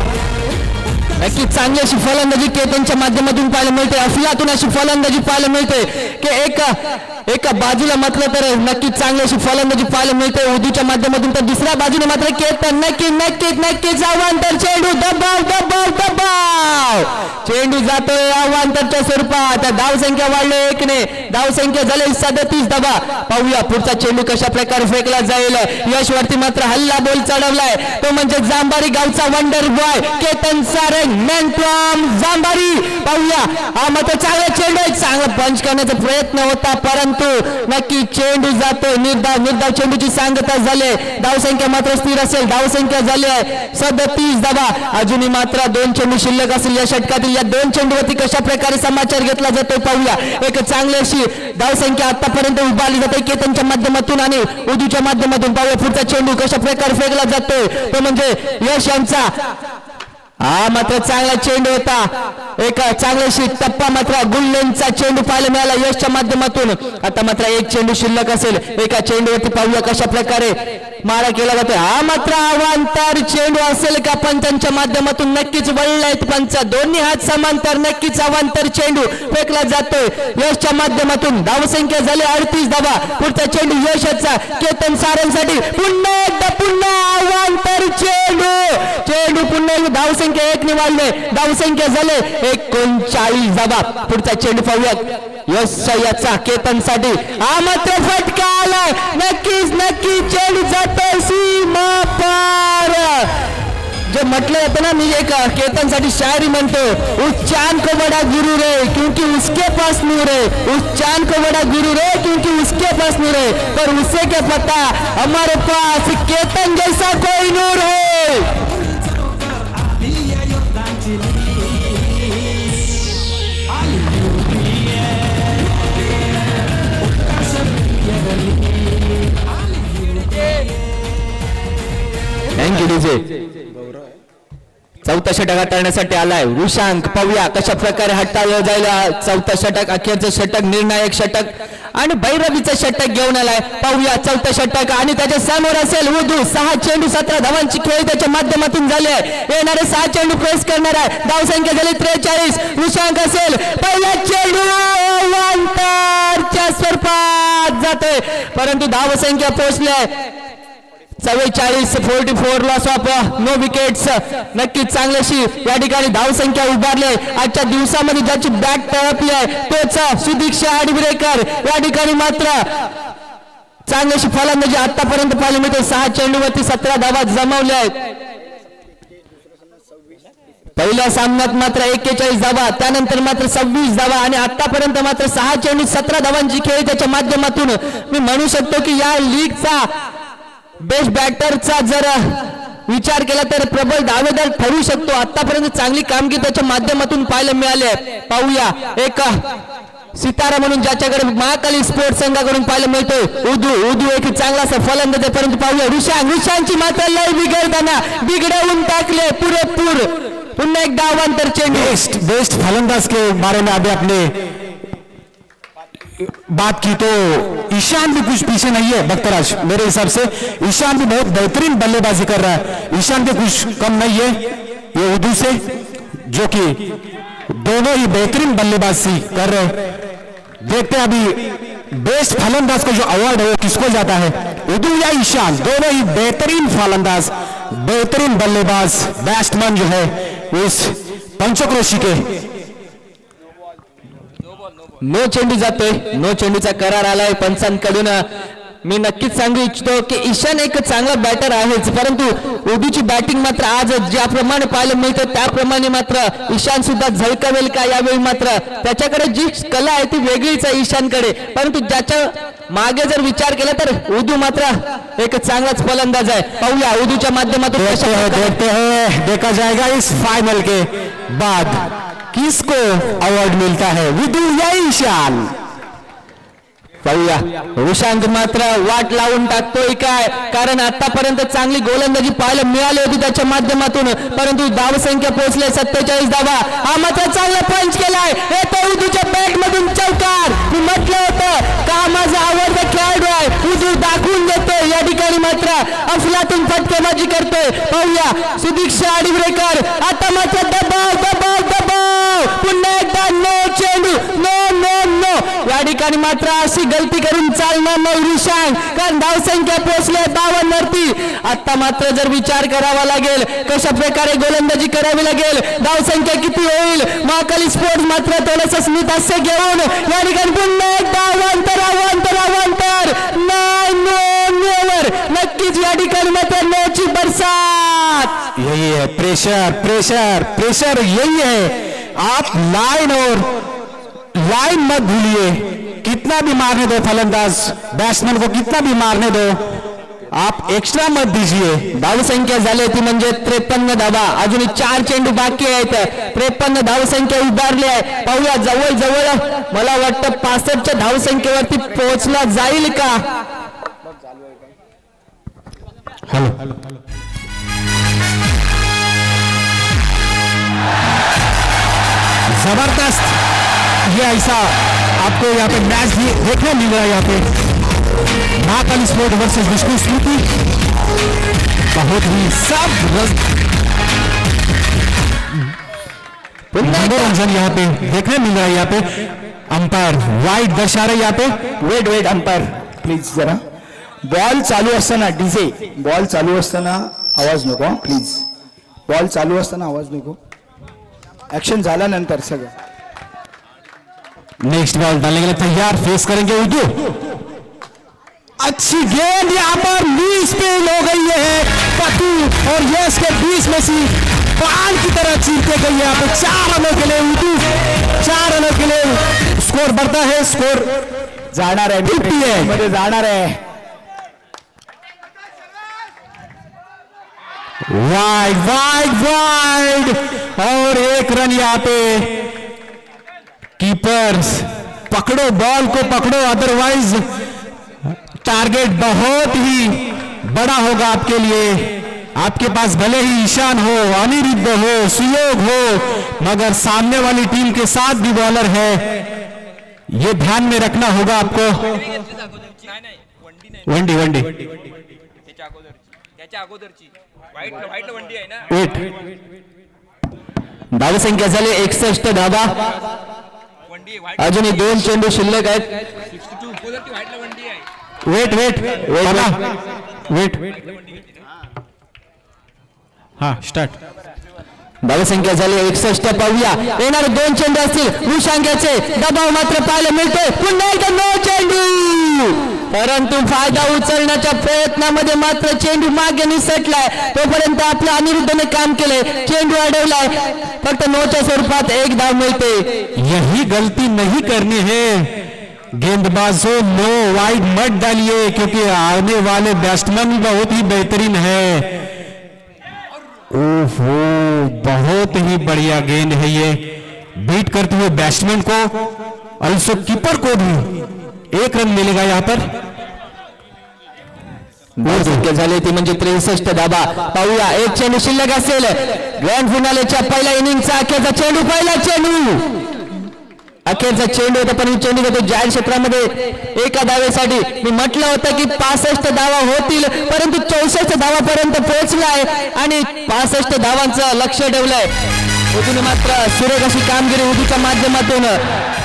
नक्कीच चांगली अशी फलंदाजी केतनच्या माध्यमातून पाहायला मिळते. अफलातून अशी फलंदाजी पाहायला मिळते की एका बाजूला म्हटलं तर नक्कीच चांगली अशी फलंदाजी पाहायला मिळते उदूच्या माध्यमातून. तर दुसऱ्या बाजूने मात्र केतन नक्कीच अवांतर चेंडू दबाव चेंडू जातोय अवांतरच्या स्वरूपात. धावसंख्या वाढली 1 ने. धावसंख्या झाली 37 धावा. पाहूया पुढचा चेंडू कशा प्रकारे फेकला जाईल. यशवरती मात्र हल्ला बोल चढवलाय तो म्हणजे जांबारी गावचा wonder boy Ketan Sarang man from Jambari. पाहूया हा मात्र चांगला चेंडू आहे. चांगला पंच करण्याचा प्रयत्न होता परंतु नक्की चेंडू जातो निर्धाव चेंडूची सांगता झाली. धावसंख्या मात्र स्थिर असेल. धावसंख्या झाली आहे 37 धावा. अजूनही मात्र 2 चेंडू शिल्लक असेल या षटकातील. या 2 चेंडूवरती कशा प्रकारे समाचार घेतला जातोय पाहूया. एक चांगली अशी धावसंख्या आतापर्यंत उभारली जाते केतनच्या माध्यमातून आणि उदूच्या माध्यमातून. पाहूया पुढचा चेंडू कशा प्रकारे फेकला जातोय तो म्हणजे यश यांचा. हा मात्र चांगला चेंडू होता. एक चांगल्याशी टप्पा मात्र गुल्लेंचा चेंडू पाहायला मिळाला यशच्या माध्यमातून. आता मात्र 1 चेंडू शिल्लक असेल. एका चेंडूवरती पाहूया कशा प्रकारे मारा केला जातोय. हा मात्र अवांतर चेंडू असेल का पंचांच्या माध्यमातून. नक्कीच वळलायत पंच. दोन्ही हात समांतर. नक्कीच अवांतर चेंडू फेकला जातोय यशच्या माध्यमातून. धावसंख्या झाली 38 धावा. पुढचा चेंडू यशचा केतन सारंगसाठी. पुन्हा अवांतर चेंडू पुन्हा धावसंख्या 1 ने वाढले. धावसंख्या झाले 39 धावा. पुढचा चेंडू पाहूया यशच्या याचा केतनसाठी. हा मात्र फटका आलाय. नक्कीच चेंडू जातोय सीमा पार. जो म्हटलं जातं ना मी एक केतनसाठी शायरी म्हणतो उस चांद को बड़ा गुरु रे क्योंकि उसके पास नूर है. उस चांद को बड़ा गुरु रे क्योंकि उसके पास नूर है पर उसे क्या पता हमारे पास केतन जैसा कोई नूर है. Thank you DJ. चौथा षटक हाताळण्यासाठी आलाय वृषांक. पाहूया कशा प्रकारे हाताळलं जाईल चौथा षटक, अखेरचं षटक, निर्णायक षटक आणि भैरवीचं षटक घेऊन आलाय. पाहूया चौथा षटक आणि त्याच्या समोर असेल उदू. 6 चेंडू 17 धावांची खेळी त्याच्या माध्यमातून झाली आहे. येणारे 6 चेंडू प्रेस करणार आहे. धावसंख्या झाली 43. वृषांक असेल पहिला चेंडू अंतरच्या स्वरूपात जातोय, परंतु धावसंख्या पोहोचली 44 लॉस ऑफ नो विकेट्स. नक्कीच चांगल्याशी या ठिकाणी धावसंख्या उभारली आहे. आजच्या दिवसामध्ये ज्याची बॅट तळपली आहे तोच सुदीक्षा आडविरेकर. या ठिकाणी मात्र चांगल्याशी फलंदाजी आतापर्यंत पाहायला मिळते. 6 चेंडूवरती 17 धावा जमवल्या आहेत. पहिल्या सामन्यात मात्र 41 धावा, त्यानंतर मात्र 26 धावा आणि आतापर्यंत मात्र 6 चेंडू 17 धावांची खेळी त्याच्या माध्यमातून मी म्हणू शकतो की या लीगचा बेस्ट बॅटरचा जर विचार केला तर प्रबळ दावेदार ठरू शकतो. आतापर्यंत चांगली कामगिरी त्याच्या माध्यमातून पाहायला मिळाली. पाहूया एक सितारा म्हणून ज्याच्याकडे महाकाली स्पोर्ट्स संघाकडून पाहायला मिळतोय उदू एक चांगला असा फलंदाज आहे. परंतु पाहूया वृषांची मात्र लय बिघडताना बिघडवून टाकले पुरेपूर. पुन्हा एक डावांतर चेंडू. बेस्ट फलंदाज के बारे में अभी आपने बात की तो ईशान भी कुछ पीछे नहीं है बख्तराज. मेरे हिसाब से ईशान भी बहुत बेहतरीन बल्लेबाजी कर रहा है. ईशान भी कुछ कम नहीं है ये उदू से, जो कि दोनों ही बेहतरीन बल्लेबाजी कर रहे हैं. देखते हैं अभी बेस्ट फलंदाज का जो अवार्ड है वो किसको जाता है, उदू या ईशान. दोनों ही बेहतरीन फलंदाज, बेहतरीन बल्लेबाज, बैट्समैन जो है इस पंचक्रोशी के. नो चेंडू जातोय, नो चेंडूचा करार आलाय पंचांकडून. मी नक्कीच सांगू इच्छितो की ईशान एक चांगला बॅटर आहेच, परंतु उदूची बॅटिंग मात्र आज ज्याप्रमाणे पाहायला मिळतं त्याप्रमाणे मात्र ईशान सुद्धा झळकावेल का यावेळी. मात्र त्याच्याकडे जी कला आहे ती वेगळीच आहे ईशानकडे, परंतु ज्याच्या मागे जर विचार केला तर उदू मात्र एक चांगलाच फलंदाज आहे. पाहूया उदूच्या माध्यमातून देखते हैं देखा जाएगा इस फाइनल के बाद किसको अवार्ड मिलता है, उदू या ईशान. पाहूया वृषांक मात्र वाट लावून टाकतोय काय, कारण आतापर्यंत चांगली गोलंदाजी पाहायला मिळाली होती त्याच्या माध्यमातून, परंतु धावसंख्या पोहोचले 47 धावा. हा मात्र चांगला पंच केलाय. येतो उदूच्या बॅट मधून चौकार. मी म्हटलं होतं का माझा आवडता खेळाडू आहे, उदू दाखवून देतोय. या ठिकाणी मात्र अफलातून फटकेबाजी करतोय. पाहूया सुदीक्षा आडविरेकर. आता मात्र दबाव दबाव दबाव. पुन्हा एकदा नो चेंडू, नो नो नो. या ठिकाणी मात्र अशी गलती करून चालणार नाही वृषांक, कारण धावसंख्या पोहोचली 52 वरती. आता मात्र जर विचार करावा लागेल कशा प्रकारे गोलंदाजी करावी लागेल, धावसंख्या किती होईल. महाकाली स्पोर्ट्स मात्र थोडंसं स्मित हास्य घेऊन या ठिकाणी पुन्हा एकदा अवांतर अवांतर अवांतर. नाही नो नोवर. नक्कीच या ठिकाणी मात्र नोची बरसात. यही है प्रेशर प्रेशर प्रेशर, यही है. आप लाइन और लाइन मत भूलिए. कितना भी मारने दो फलंदाज, बैट्समैन को कितना भी मारने दो, आप एक्स्ट्रा मत दीजिए. धावसंख्या झाली होती म्हणजे 53 धावा. अजून 4 चेंडू बाकी आहेत. 53 धावसंख्या उभारली आहे. पाहूया जवळ जवळ मला वाटतं 65च्या धावसंख्येवरती पोहोचला जाईल का. हेलो जबरदस्त. ये ऐसा आपको यहाँ पे मैच भी देखने मिल रहा है. यहाँ पे महाकाली स्पोर्ट वर्सेस विष्णु स्मृति, बहुत ही सब मनोरंजन यहाँ पे देखने मिल रहा है. यहाँ पे अंपायर वाइट दर्शा रहे. यहाँ पे वेट अंपायर प्लीज जरा. बॉल चालू असताना डीजे, बॉल चालू असताना आवाज नको प्लीज. बॉल चालू असताना आवाज नको. ऍक्शन झाल्यानंतर सगळं. नेक्स्ट बॉल डालने के लिए तैयार, फेस करेंगे उदू. अच्छी गेंद यहाँ पर लीज पे हो गई है. पतू और यश के बीच में सी बाल की तरह चीरते गई है. यहाँ पे 4 रनों के लिए उदू, 4 रनों के लिए स्कोर बढ़ता है. स्कोर जाणार आहे 50 है. मध्ये जाणार आहे. वाइड वाइड वाइड और 1 रन. यहाँ पे कीपर्स पकड़ो, बॉल को पकड़ो, अदरवाइज टारगेट बहुत ही बड़ा होगा आपके लिए. आपके पास भले ही ईशान हो, अनिरुद्ध हो, सुयोग हो, मगर सामने वाली टीम के साथ भी बॉलर है, ये ध्यान में रखना होगा आपको। वंडी वंडी वेट, धावसंख्या झाली 61 धावा, अजूनही 2 चेंडू शिल्लक आहेत. वेट वेट वेट, हा स्टार्ट. धावसंख्या झाली 61. पाहूया येणारे 2 चेंडू असतील वृषांग्याचे. दबाव मात्र पाहायला मिळतोय. पुन्हा एकदा 9 चेंडू, परंतु फायदा उचलण्याच्या प्रयत्नामध्ये मात्र चेंडू मागे निसटलाय. तोपर्यंत आपल्या अनिरुद्धने काम केलंय, चेंडू अडवलाय. फक्त 9च्या स्वरूपात 1 धाव मिळते. यही गलती नहीं करनी है गेंदबाजों, नो वाइड मत डालिए क्योंकि आने वाले बैट्समैन बहुत ही बेहतरीन है. ओहो, बहुत ही बढ़िया गेंद है ये, बीट करते हुए बैट्समैन को, अल्सो कीपर को भी 1 रन मिलेगा यहाँ पर. धावसंख्या झाली ती म्हणजे 63 धावा. पाहूया 1 चेंडू शिल्लक असेल. ग्रँड फिनालेच्या पहिल्या इनिंगचा अखेरचा चेंडू, पहिला चेंडू, अखेरचा चेंडू होता, पण चेंडू होतो जाहीर क्षेत्रामध्ये एका धावेसाठी. मी म्हटलं होतं की 65 धावा होतील, परंतु 64 धावापर्यंत पोहोचलाय आणि 65 धावांचं लक्ष ठेवलंय. उदूने मात्र सुरेख अशी कामगिरी उदूच्या माध्यमातून.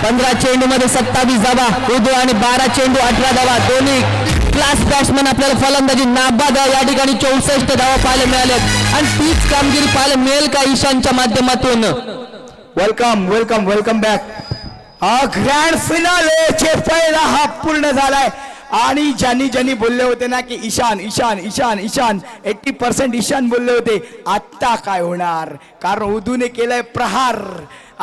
15 चेंडू मध्ये 27 धावा उदू आणि 12 चेंडू 18 धावा. दोन्ही क्लास बॅट्समन आपल्याला फलंदाजी नाबाद या ठिकाणी 64 धावा पाहायला मिळाल्यात आणि तीच कामगिरी पाहायला मिळेल का ईशानच्या माध्यमातून. Welcome welcome welcome back. Grand फिनालेचे पहिला हाफ पूर्ण झालाय आणि ज्यांनी बोलले होते ना की ईशान ईशान ईशान ईशान 80% ईशान बोलले होते, आत्ता काय होणार? कारण उदूने केलाय प्रहार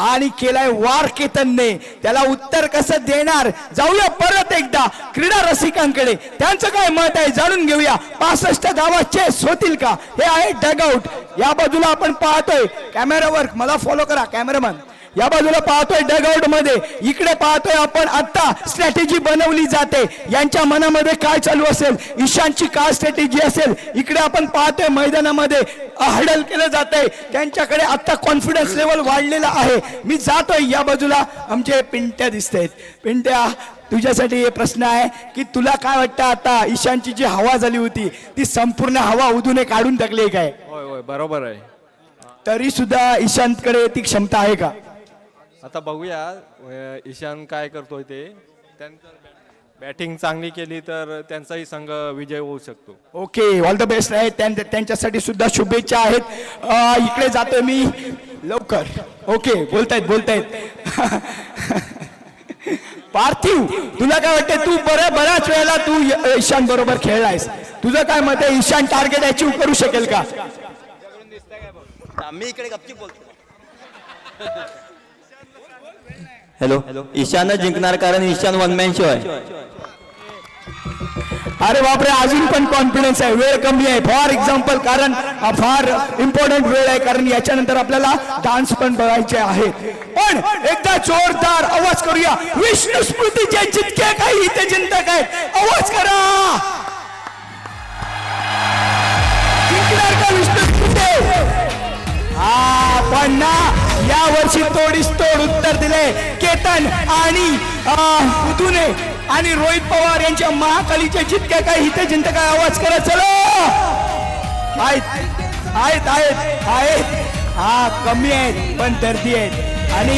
आणि केलाय वार केतनने. त्याला उत्तर कसं देणार? जाऊया परत एकदा क्रीडा रसिकांकडे, त्यांचं काय मत आहे जाणून घेऊया. 65 धावा चेस होतील का? हे आहे डगआउट. या बाजूला आपण पाहतोय कॅमेरावर, मला फॉलो करा कॅमेरामन. या बाजूला पाहतोय डगआउट मध्ये, इकडे पाहतोय आपण आता स्ट्रॅटेजी बनवली जाते. यांच्या मनामध्ये काय चालू असेल, ईशानची काय स्ट्रॅटेजी असेल, इकडे आपण पाहतोय मैदानामध्ये हडल केलं जातंय. त्यांच्याकडे आता कॉन्फिडन्स लेवल वाढलेला आहे. मी जातोय या बाजूला, आमचे पिंट्या दिसतायत. पिंट्या, तुझ्यासाठी हे प्रश्न आहे की तुला काय वाटतं, आता ईशानची जी हवा झाली होती ती संपूर्ण हवा उदूने काढून टाकली काय? होय बरोबर आहे. तरी सुद्धा ईशानकडे ती क्षमता आहे का? आता बघूया ईशान काय करतोय ते. त्यांचं बॅटिंग चांगली केली तर त्यांचाही संघ विजय होऊ शकतो. ओके, ऑल द बेस्ट आहे. त्यांच्यासाठी सुद्धा शुभेच्छा आहेत. इकडे जातोय मी लवकर. ओके, बोलतायत पार्थिव, तुला काय वाटतं? तू बऱ्याच वेळेला तू ईशान बरोबर खेळलायस, तुझं काय मत आहे? ईशान टार्गेट अचीव करू शकेल का? मी इकडे गपचूप बोलतो. हॅलो, ईशान जिंकणार कारण ईशान वन मॅन शो आहे. अरे बापरे, अजून पण कॉन्फिडन्स आहे. वेळ कमी आहे फॉर एक्झाम्पल, कारण हा फार इम्पॉर्टंट वेळ आहे, कारण याच्यानंतर आपल्याला डान्स पण बघायचे आहेत. पण एकदा जोरदार आवाज करूया. विष्णू स्मृतीचे जितके काही इथे चिंतक आहेत, आवाज करा. जिंकणार का विष्णू स्मृती? पण ना, या वर्षी तोडीस तोड उत्तर दिले केतन आणि उदूने आणि रोहित पवार यांच्या महाकालीचे जितके काही हिते जिंत काय, आवाज करा. चलो, आहेत. हा, कमी आहेत पण दर्दी आहेत. आणि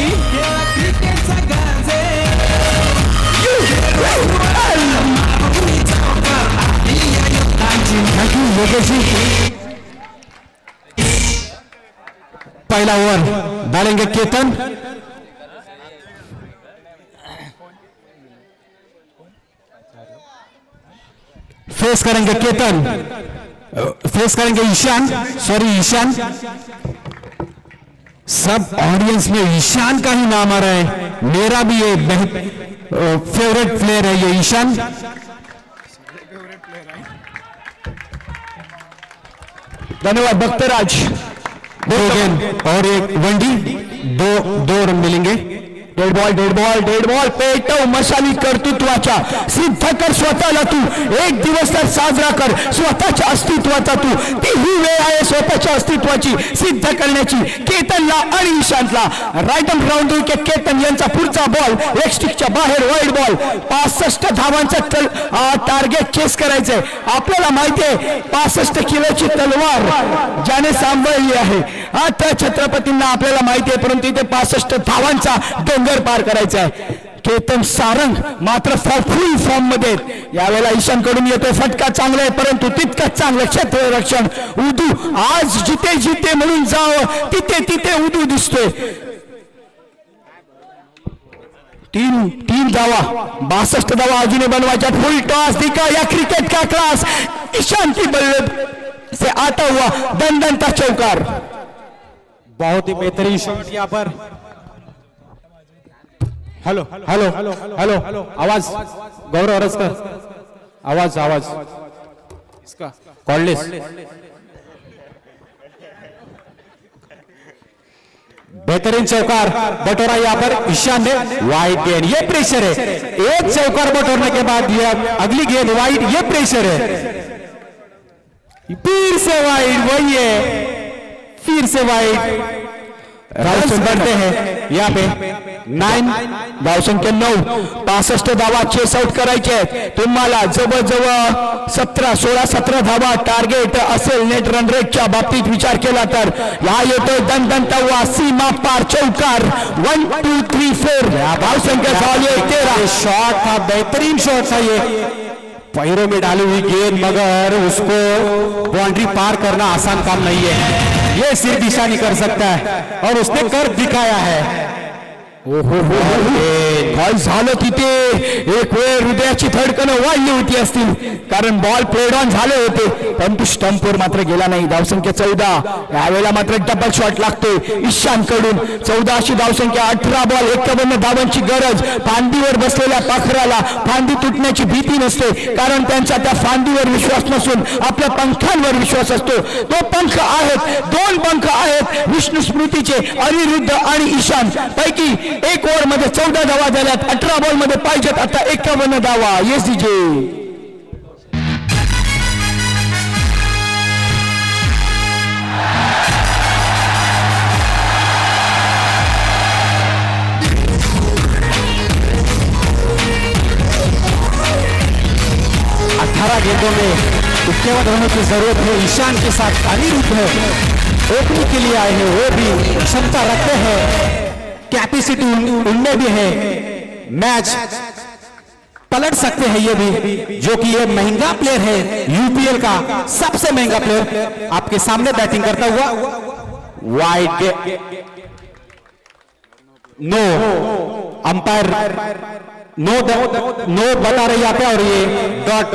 पहला ओवर डालेंगे केतन. फेस करेंगे केतन, फेस करेंगे ईशान. सब ऑडियंस में ईशान का ही नाम आ रहा है. मेरा भी ये फेवरेट प्लेयर है ये ईशान. धन्यवाद भक्तराज. दो गेंद और एक वंडी, दो रन मिलेंगे. डेड बॉल पेटव मशाली कर्तृत्वाच्या, सिद्ध कर स्वतःला तू, एक दिवस तर साजरा कर स्वतःच्या अस्तित्वाचा तू. ती ही वेळ आहे स्वतःच्या अस्तित्वाची सिद्ध करण्याची. केतनला आणि ईशांतला right and ground wicket Ketan यांचा पुढचा बॉल एक स्टिकच्या बाहेर वाईड बॉल. 65 धावांचा टार्गेट चेस करायचंय. आपल्याला माहिती आहे 65 किलोची तलवार ज्याने सांभाळली आहे आता छत्रपतींना आपल्याला माहिती आहे, परंतु इथे 65 धावांचा डोंगर पार करायचा आहे. केतन सारंग मात्र फुल फॉर्म मध्ये यावेळेला ईशानकडून येतोय फटका चांगला आहे, परंतु तितकंच चांगलं क्षेत्ररक्षण. उदू आज जिथे जिथे म्हणून जावं तिथे तिथे उदू दिसतोय. तीन धावा 62 धावा अजूनही बनवायच्या. फुल टॉस दिखा या क्रिकेट का क्लास. ईशान की बल्ले से आता हुआ दंदनता चौकार. बहुत ही बेहतरीन शॉट यहाँ पर. हेलो हेलो हेलो आवाज गौरव अरसकर, आवाज इसका कॉर्डलेस. बेहतरीन चौकार बटोरा यहाँ पर ईशान ने. वाइड गेंद, ये प्रेशर है. एक चौकार बटोरने के बाद ये अगली गेंद वाइड, ये प्रेशर है. फिर से वाइड, वही है, फिर से वाइड. रन बढ़ते हैं यहाँ पे 9 धावसंख्या 9. 65 धावा चेस आउट करायचे आहेत तुम्हाला. जवळजवळ 16-17 धावा टार्गेट असेल नेट रन रेटच्या बाबतीत विचार केला तर. या येतोय दणदणता हुआ सीमा पार चौकार. 1 2 3 4 धावसंख्या झाली 13. शॉट था, बेहतरीन शॉट था ये. पैरों में डाली हुई गेंद, मगर उसको बाउंड्री पार करना आसान काम नहीं है. ये सिर्फ ईशान ही कर सकता है और उसने कर दिखाया है. काय झालं तिथे. एक वेळ हृदयाची धडकनं वाढली होती असतील कारण बॉल प्लेड ऑन झाले होते, परंतु स्टंपवर मात्र गेला नाही. धावसंख्या 14. यावेळेला मात्र डबल शॉट लागतोय ईशान कडून. 14 धावसंख्या. 18 बॉल 51 धावांची गरज. फांदीवर बसलेल्या पाखराला फांदी तुटण्याची भीती नसते, कारण त्यांचा त्या फांदीवर विश्वास नसून आपल्या पंखांवर विश्वास असतो. तो पंख आहेत, 2 पंख आहेत विष्णू स्मृतीचे, अनिरुद्ध आणि ईशान. पैकी एक ओव्हर मध्ये 14 धावा झाल्यात. 18 बॉल मध्ये पाहिजेत आता 51 धावा. Yes DJ. गेंदों में 51 रनों की जरूरत है. ईशान के साथ अनिरुद्ध ओपनिंग के लिए आए हैं, वो भी क्षमता रखते हैं, कैपेसिटी उनमें भी है. मैच पलट सकते हैं ये भी, जो कि ये महंगा प्लेयर है, यूपीएल का सबसे महंगा प्लेयर आपके सामने बैटिंग करता हुआ. वाइड नो, अंपायर नो बता रही यहाँ पे, और ये डॉट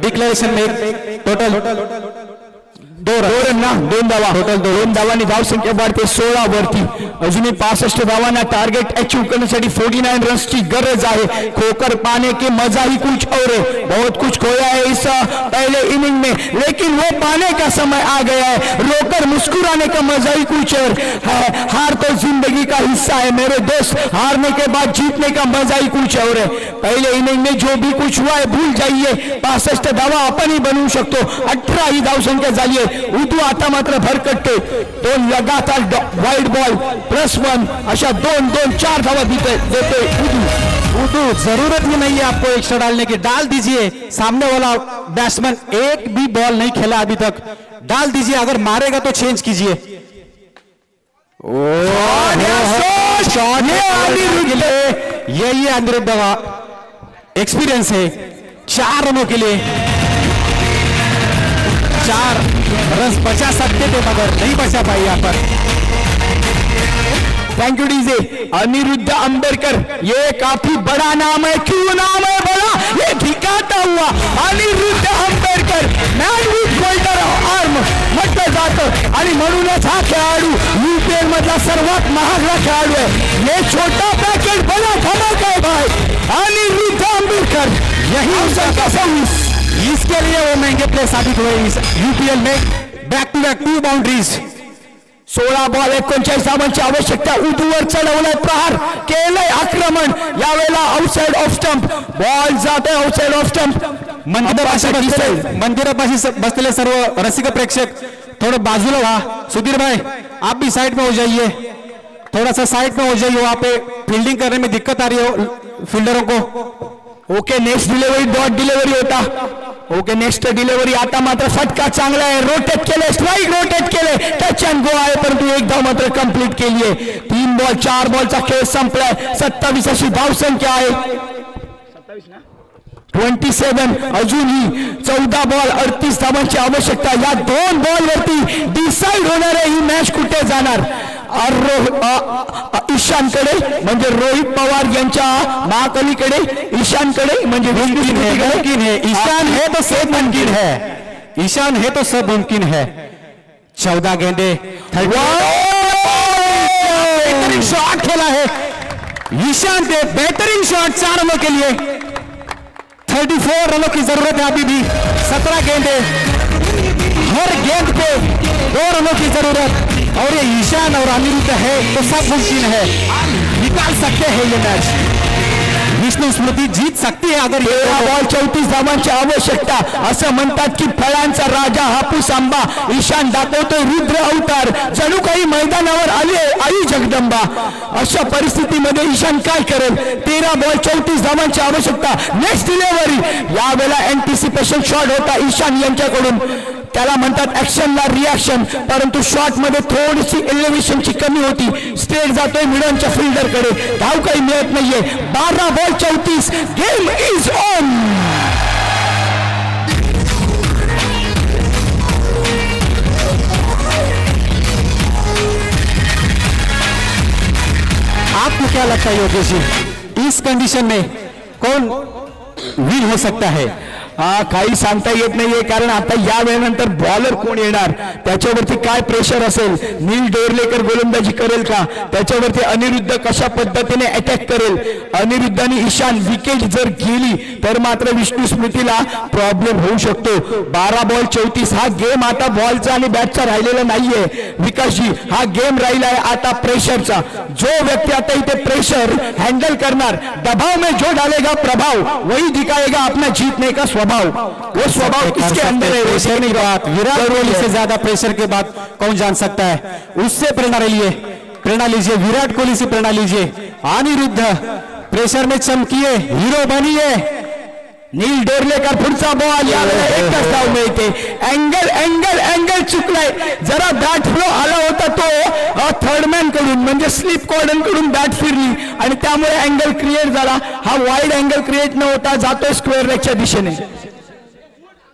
डिक्लेरेशन में टोटल 2 धावा. टोटल 2 धावांनी धावसंख्या वाढते 16 वरती. अजूनही 65 धावांना टार्गेट अचीव करण्यासाठी 49 रन्सची गरज आहे. खोकर पाने की मजा ही कुछ और है. बहुत कुछ खोया है इस पहले इनिंग में, लेकिन वो पाने का समय आ गया है. रोकर मुस्कुराने का मजा ही कुछ और है. हार तो जिंदगी का हिस्सा है मेरे दोस्त. हारने के बाद जीतने का मजा ही कुछ और है. पहले इनिंग में जो भी कुछ हुआ है भूल जाइए. 65 धावा आपण ही बनवू शकतो. 18 ही धावसंख्या झाली आहे. उदू आता मात्र भरकटते. 2 लगातार वाइड बॉल +1 अशा 2-4 धावा देते उदू. जरूरत ही नहीं है आपको एक्स्ट्रा डालने की, डाल दीजिए. सामने वाला बैट्समैन एक भी बॉल नहीं खेला अभी तक, डाल दीजिए. अगर मारेगा तो चेंज कीजिए. यही अनिरुद्ध का एक्सपीरियंस है. 4 रनों के लिए 4 रन बचा सकते थे, मगर नहीं बचा पाए यहाँ पर. Thank you DJ. Anirudh Ambedkar ये काफी बड़ा नाम है. क्यों नाम है बड़ा, ये दिखाता हुआ Aniruddha Ambedkar man with golden arm म्हटलं जातं. आणि म्हणूनच हा खेळाडू यूपीएल मधला सर्वात महागडा खेळाडू आहे. ये छोटा पॅकेट बड़ा धमाका है भाई. अनिरुद्ध अंबेडकर यही उसका 26. इसके लिए वो महंगे प्लेयर साबित हुए इस यूपीएल में. Back to back 2 boundaries. 16 ball 39 धावांची आवश्यकता. उजूवर चढवलाय प्रहार, केलंय आक्रमण. यावेळेला आउटसाइड ऑफ स्टंप, बॉल जातोय आउटसाइड ऑफ स्टंप. मंदिरापाशी बसलेले सर्व रसिक प्रेक्षक थोड़ा बाजूला व्हा. सुधीर भाई आप भी साइड में हो जाइए, थोड़ा सा साइड में हो जाइए. वहाँ पे फील्डिंग करने में दिक्कत आ रही है फील्डरों को. Okay, next delivery dot delivery होता. Okay, next delivery. आता मात्र फटका चांगला आहे, रोटेट केले, स्ट्राईक रोटेट केले, टच अँड गो आहे, परंतु एक धाव मात्र कंप्लीट केली आहे. 3 बॉल 4 बॉलचा खेळ संपलाय. 27 अशी धावसंख्या आहे. 27 अजूनही 14 बॉल 38 धावांची आवश्यकता. या 2 बॉल वरती डिसाइड होणार आहे ही मॅच कुठे जाणार. ईशानकडे म्हणजे रोहित पवार यांच्या महाकलीकडे, ईशानकडे म्हणजे मुमकिन है. ईशान है तो सब मुमकिन है. ईशान है तो सब मुमकिन है. 14 गेंदे, बेहतरीन शॉट खेला है ईशान पे. बेहतरीन शॉट 4 रनों के लिए. 34 रनों की जरूरत है अभी भी. 17 गेंदे, हर गेंद पे 2 रनों की जरूरत. और ये ईशान और अनिरुद्ध है तो सब मुमकिन है, निकाल सकते हैं ये मैच. विष्णु स्मृति जीत सकती है अगर 13 बॉल 34 धावांची आवश्यकता. असं म्हणतात की फळांचा राजा हापूस आंबा. ईशान दाखवतोय रुद्र अवतार, जणू काही मैदानावर आले आई जगदंबा. अशा परिस्थितीमध्ये ईशान काय करेल. 13 बॉल 34 धावांची आवश्यकता. Next delivery. यावेळेला अँटिसिपेशन शॉट होता ईशान यांच्याकडून. त्याला म्हणतात ऍक्शनला रिॲक्शन, परंतु शॉट मध्ये थोडीशी एलिव्हेशनची कमी होती. स्ट्रेट जातोय मिडनच्या फिल्डरकडे, धाव काही मिळत नाहीये. 12 बॉल 34. Game is on. आपको क्या लगता है योगेश जी, इस कंडीशन में कौन विन हो सकता है? काही सांगता येत नाहीये, कारण आता या वेळेनंतर बॉलर कोण येणार, त्याच्यावरती काय प्रेशर असेल. नील डोरलेकर गोलंदाजी करेल का, त्याच्यावरती अनिरुद्ध कशा पद्धतीने अटॅक करेल. अनिरुद्ध आणि ईशान विकेट जर गेली तर मात्र विष्णू स्मृतीला प्रॉब्लेम होऊ शकतो. 12 बॉल 34. हा गेम आता बॉलचा आणि बॅटचा राहिलेला नाहीये विकासजी. हा गेम राहिला आहे आता प्रेशरचा. जो व्यक्ती आता इथे प्रेशर हँडल करणार, दबाव में जो डालेगा प्रभाव, वही दिखाएगा अपना जीतने का स्वभाव. वो स्वभाव किसके अंदर है. प्रेशर की बात, विराट कोहली से ज्यादा प्रेशर के बाद कौन जान सकता है. उससे प्रेरणा लीजिए, विराट कोहली से प्रेरणा लीजिए. अनिरुद्ध प्रेशर में चमकिए, हीरो बनिए. नील डोरलेकर पुढचा बॉल. यावेळेला एकच धाव मिळते. अँगल चुकलाय. जरा बॅट फ्लो आला होता तो थर्डमॅन कडून, म्हणजे स्लिप कॉर्डन कडून बॅट फिरली आणि त्यामुळे अँगल क्रिएट झाला. हा वाईड अँगल क्रिएट न होता जातोय स्क्वेअर लेगच्या दिशेने.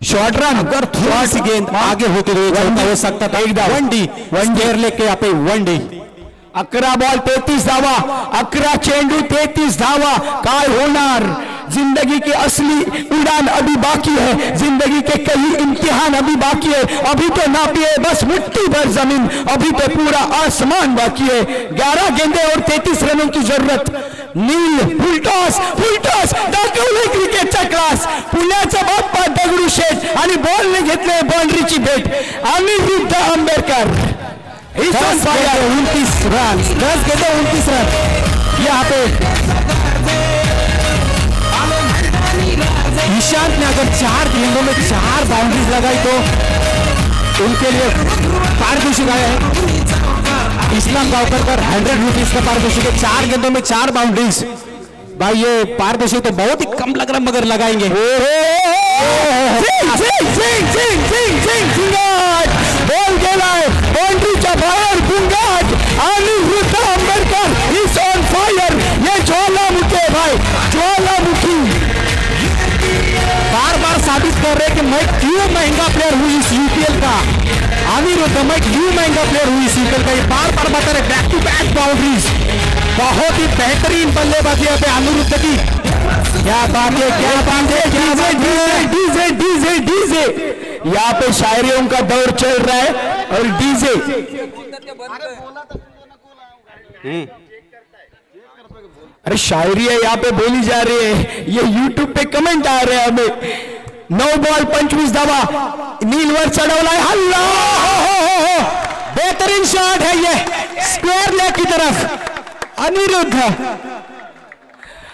शॉर्ट रन अगर थोड़ी सी गेंद आगे होती रही हो सकता था. एक वन डी लेके यहाँ पे 1 डे. 11 बॉल 33 धावा. 11 चेंडू 33 धावा. काय होणार. जिंदगी की असली उड़ान अभी बाकी है, जिंदगी के कई इम्तिहान अभी बाकी है. अभी तो नापिए बस मुट्ठी भर जमीन, अभी तो पूरा आसमान बाकी है. 11 गेंदे और 33 रनों की जरूरत. नील फुलटॉस दाखवले क्रिकेटचा क्लास. पुण्याचा बाप्पा दगडूशेठ आणि बॉलने घेतले बाउंड्रीची भेट. अनिरुद्ध आंबेडकर 29 रन, 10 गेंदे 29 रन. यहाँ पे ईशांत ने अगर 4 गेंदों में 4 बाउंड्रीज लगाई तो उनके लिए पारितोषिक आया है. इस्लाम गावकर 100 रुपीज का पारितोषिक है. 4 गेंदों में 4 बाउंड्रीज. भाई ये पारितोषिक तो बहुत ही कम लग रहा मगर लगाएंगे. बॉल गेलाय बाउंड्रीच्या बाहेर. गुंगाट. Anirudh Ambedkar is on fire. ये ज्वालामुखी है भाई, ज्वालामुखी. बार बार साबित कर रहे कि मैं क्यों महंगा प्लेयर हूँ इस यूपीएल का. अनिरुद्ध मैं क्यों महंगा प्लेयर हूँ इस यूपीएल का, ये बार बार बता रहे. Back to back boundaries. बहुत ही बेहतरीन बल्लेबाजी है अनिरुद्ध की. क्या बात है, क्या बात है, क्या बात है. डीजे यहाँ पे शायरियों का दौर चल रहा है और डीजे. अरे शायरी है यहाँ पे बोली जा रही है. ये यूट्यूब पे कमेंट आ रहे हैं हमें. 9 बॉल 25 धावा. नीलवर चढवलाय. हल्ला बेहतरीन शॉट है ये स्क्वायर लेग की तरफ। अनिरुद्ध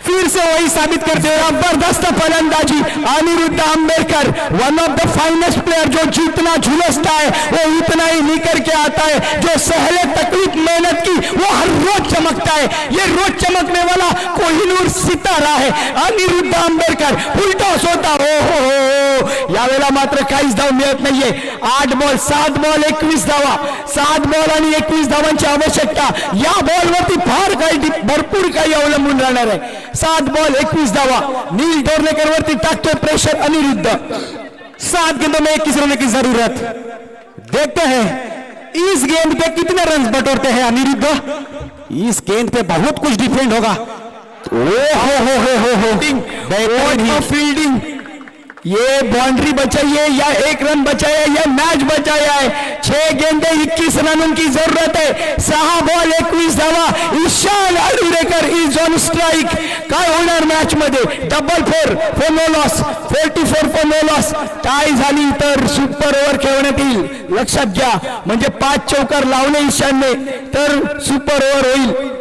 फिर से वही साबित करते हैं, जबरदस्त फलंदाजी Anirudh Ambedkar, one of the finest player, जो जितना झुलसता है वो उतना ही निकल के आता है, जो सहले तकलीफ मेहनत की वो हर रोज चमकता है, ये रोज चमकने वाला कोहिनूर सितारा है अनिरुद्ध आंबेडकर। फुल टॉस होता, हो यावेळेला मात्र काहीच धाव मिळत नाहीये। 8 बॉल 7 बॉल 21 धावा, 7 बॉल आणि 21 धावांची आवश्यकता। या बॉलवरती फार काही भरपूर काही अवलंबून राहणार आहे। 7 बॉल 21 धावा, नील डोरनेकर वरती टाकतोय प्रेशर अनिरुद्ध। 7 गेंदों में 21 रन की जरूरत। देखते हैं इस गेंद पे कितने रन बटोरते हैं अनिरुद्ध। इस गेंद पे बहुत कुछ डिफेंड होगा। हो फील्डिंग, ये बाउंड्री बचाई है या 1 रन बचाया या मैच बचाया है। 6 गेंदे 21 रनों की जरूरत है। 6 बॉल 21 धावा, Ishan Adurekar is on strike. काय होणार मॅच मध्ये? Double 4 for no loss, 44 for no loss. Tie झाली तर सुपर ओव्हर खेळण्यात येईल, लक्षात घ्या। म्हणजे 5 चौकार लावले ईशानने तर सुपर ओव्हर होईल।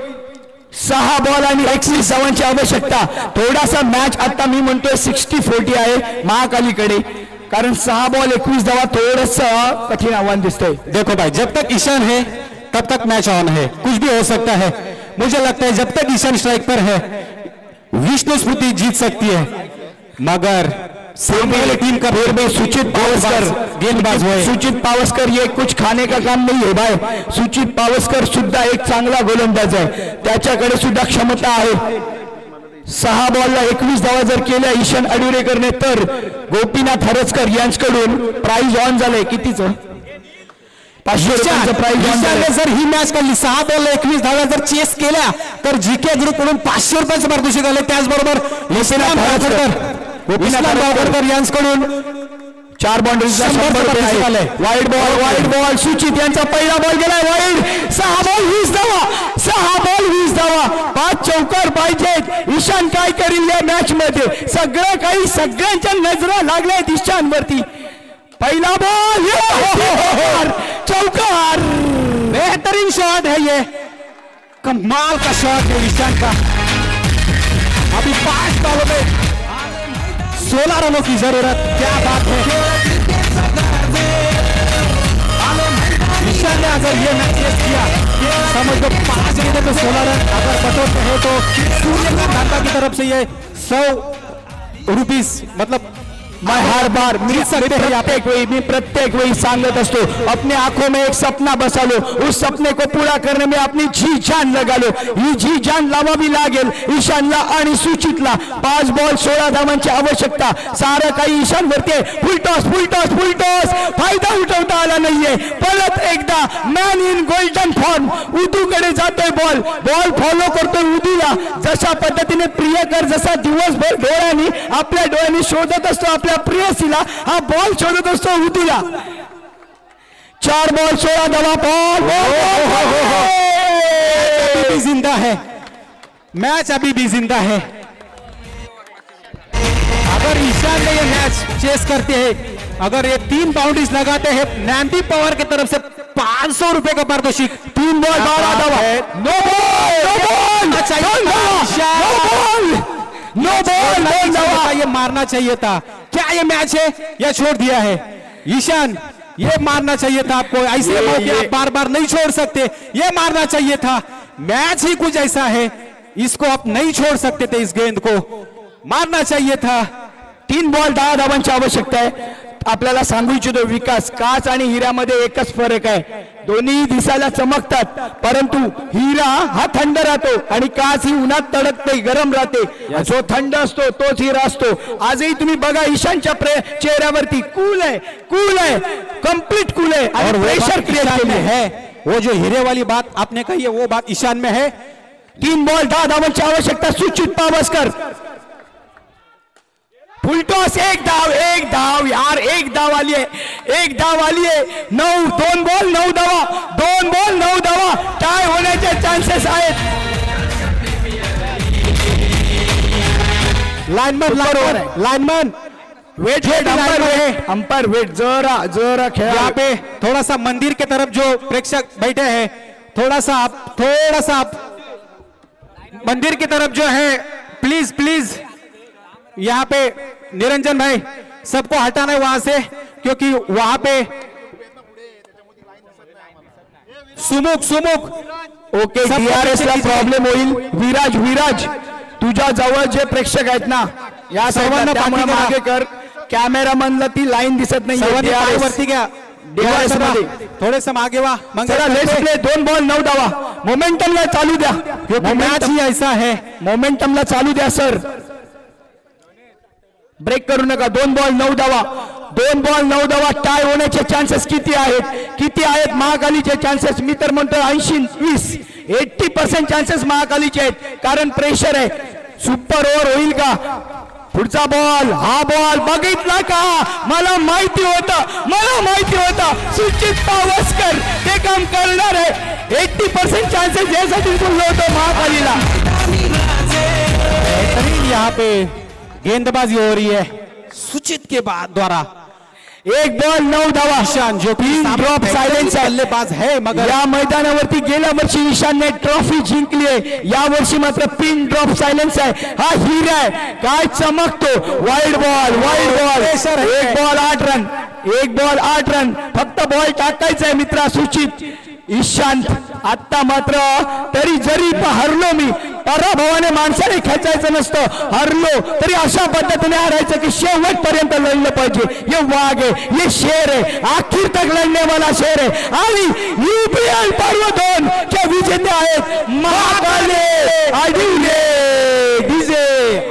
6 बॉल आणि 21 धावांची आवश्यकता। थोडासा मॅच आता मी म्हणतोय 60-40 आहे महाकालीकडे, कारण 6 बॉल 21 धावा थोडस कठीण आव्हान दिसतंय। देखो भाई, जब तक ईशान है तब तक मैच ऑन है, कुछ भी हो सकता है। मुझे लगता है जब तक ईशान स्ट्राइक पर है विष्णु स्मृति जीत सकती है, मगर सामने वाली टीम का फिर भी सुचित पावस्कर गेंदबाज है। सुचित पावस्कर ये कुछ खाने का काम नहीं है भाई। सुचित पावस्कर सुद्धा एक चांगला गोलंदाज आहे, त्याच्याकडे सुद्धा क्षमता आहे। 6 बॉलला 21 धावा जर केल्या ईशान आडुरेकरने तर गोपीनाथ हरजकर यांच्याकडून प्राइज ऑन झालंय। कितीचं? 500 रुपयांचं प्राइज ऑन झालंय। जर ही मॅच काढली 6 बॉलला 21 धावा जर चेस केल्या तर जीके ग्रुपकडून 500 रुपयाचं पारितोषिक आले। त्याचबरोबर गोपीनाथ हरजकर यांच्याकडून 4 बाउंड्रीचा 100 रुपये आले। वाईड बॉल सुचित यांचा पहिला बॉल गेलाय वाईड। 6 बॉल 20 धावा, 6 बॉल 20 धावा, 5 चौकार पाहिजेत। ईशान काय करील या मॅच मध्ये? सगळं काही सगळ्यांच्या नजरा लागल्यात ईशान वरती। पहिला बॉल चौकार, बेहतरीन शॉट है ये, कमाल का शॉट है ईशान का। अभी 5 बॉलों में 16 रनों की जरूरत, क्या बात है। ईशान ने अगर ये मैच किया समझ लो 5 गेंदों में 16 रन अगर बटोरते हैं तो सूर्यकांत धाता की तरफ से ये 100 रुपीस, मतलब मैं हर बार मैं प्रत्येक वही सांगत असतो, अपने आंखों में एक सपना बसा लो, उस सपने को पूरा करने में अपनी जी जान लगा लो। ही जी जान लावावी लागेल ईशानला आणि सुचितला। 5 बॉल 16 धावांची आवश्यकता। सारं काही ईशान वरती। फुल टॉस, फायदा उठवता आला नाहीये। परत एकदा मॅन इन गोल्डन फॉर्म, उदूकडे जातोय बॉल फॉलो करतोय उदूला। जशा पद्धतीने प्रियकर जसा दिवसभर डोळ्यांनी आपल्या डोळ्यांनी शोधत असतो आपल्या प्रेयसीला, हा बॉल शोधत असतो उदूला। 4 बॉल 16 धावा, बॉल अभी भी जिंदा है, मैच अभी भी जिंदा है। अगर ईशान ने ये मैच चेस करते हैं, अगर ये 3 बाउंड्रीज लगाते हैं नैंदी पवार की तरफ से 500 रुपए का पारितोषिक। 3 बॉल 12 धावा, नो बॉल, ये मारना चाहिए था। क्या ये मैच है या छोड़ दिया है? ईशान ये मारना चाहिए था आपको, ऐसे मौके आप बार बार नहीं छोड़ सकते, ये मारना चाहिए था। मैच ही कुछ ऐसा है, इसको आप नहीं छोड़ सकते थे, इस गेंद को मारना चाहिए था। 3 बॉल 10 धावांची आवश्यकता आहे। आपल्याला सांगू इच्छितो विकास, काच आणि हिऱ्यामध्ये एकच फरक आहे, दोन्ही दिसायला चमकतात परंतु हिरा हा थंड राहतो आणि काच ही उन्हात तडकते, गरम राहते। जो थंड असतो तोच हिरा असतो। आजही तुम्ही बघा ईशानच्या चेहऱ्यावरती कूल है, कंप्लीट कूल है और प्रेशर क्रिएट केले है। वो जो हीरे वाली बात आपने कही है वो बात ईशान में है। 3 बॉल 10 धावांची आवश्यकता। सुचित पावस्कर फुल टॉस, एक धाव यार, एक धाव आली है। 2 बॉल 9 धावा, टाय होण्याचे चान्सेस आहेत। लाइनमन वेट वेट अंपायर वेट जरा जरा खेळा यहाँ पे थोड़ा सा मंदिर के तरफ जो प्रेक्षक बैठे हैं थोड़ा सा आप मंदिर की तरफ जो है प्लीज प्लीज यहाँ पे निरंजन भाई सबको हटाना है वहां से क्योंकि वहां पे सुमुख ओके DRS ला प्रॉब्लेम होईल. विराज तुझ्या जवळ जे प्रेक्षक आहेत ना या सर्वांना पाठी करा. मागे कर. कॅमेरामॅनला ती लाईन दिसत नाही सर्वांनी पाय वरती घ्या. DRS मध्ये थोड़े से मागे वा चला लेट्स प्ले. 2 बॉल 9 धावा. मोमेंटमला चालू द्या. मैच ही ऐसा है. मोमेंटमला चालू द्या सर. ब्रेक करू नका. 2 बॉल 9 धावा. 2 बॉल 9 धावा. टाय होण्याचे चान्सेस किती आहेत महाकालीचे चान्सेस? मी तर म्हणतो 80% चान्सेस महाकालीचे आहेत कारण प्रेशर आहे. सुपर ओव्हर होईल का? पुढचा बॉल हा बॉल बघितला का? मला माहिती होतं सुचित पावसकर ते काम करणार आहे. 80% चान्सेस यासाठी बोललो होतो महाकालीला. यहाँ पे गेंदबाजी हो रही है सुचित के बाद द्वारा. 1 बॉल 9 धावा. ईशान जो 3 ड्रॉप सायलेन्स बल्लेबाज है मगर या मैदानावरती गेल्या वर्षी ईशानने ट्रॉफी जिंकली आहे. या वर्षी मात्र पिन ड्रॉप सायलेन्स आहे. हा हिरा आहे. काय चमकतो. वाईड बॉल 1 बॉल 8 रन फक्त बॉल टाकायचा आहे मित्रा. सुचित ईशांत आता मात्र तरी जरी हरलो मी पराभवाने माणसाने खेचायचं नसतं. हरलो तरी अशा पद्धतीने हारायचं की शेवटपर्यंत लढलं पाहिजे. ये वाघ आहे, ये शेर आहे, आखिर तक लढणे वाला शेर आहे. आणि UPL पर्व 2 चे विजेते आहेत महाकाली आडिवले डीजे.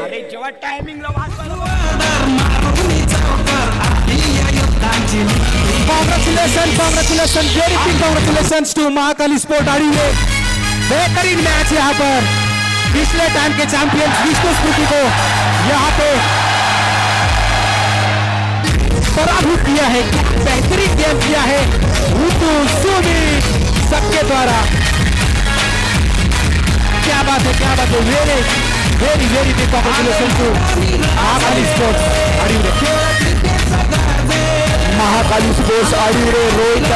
अरे जेव्हा टायमिंगला Congratulations, very big congratulations to Mahakali sport Adivale. बेहतरीन मैच यहाँ पर पिछले टाइम के चैंपियंस विष्णु स्मृति को यहाँ पे पराभूत किया है. बेहतरीन गेम किया है ऋतु सुमित सबके द्वारा. क्या बात है very big congratulation to Mahakali sports Adivale. Mahakali sports Adivare Rohit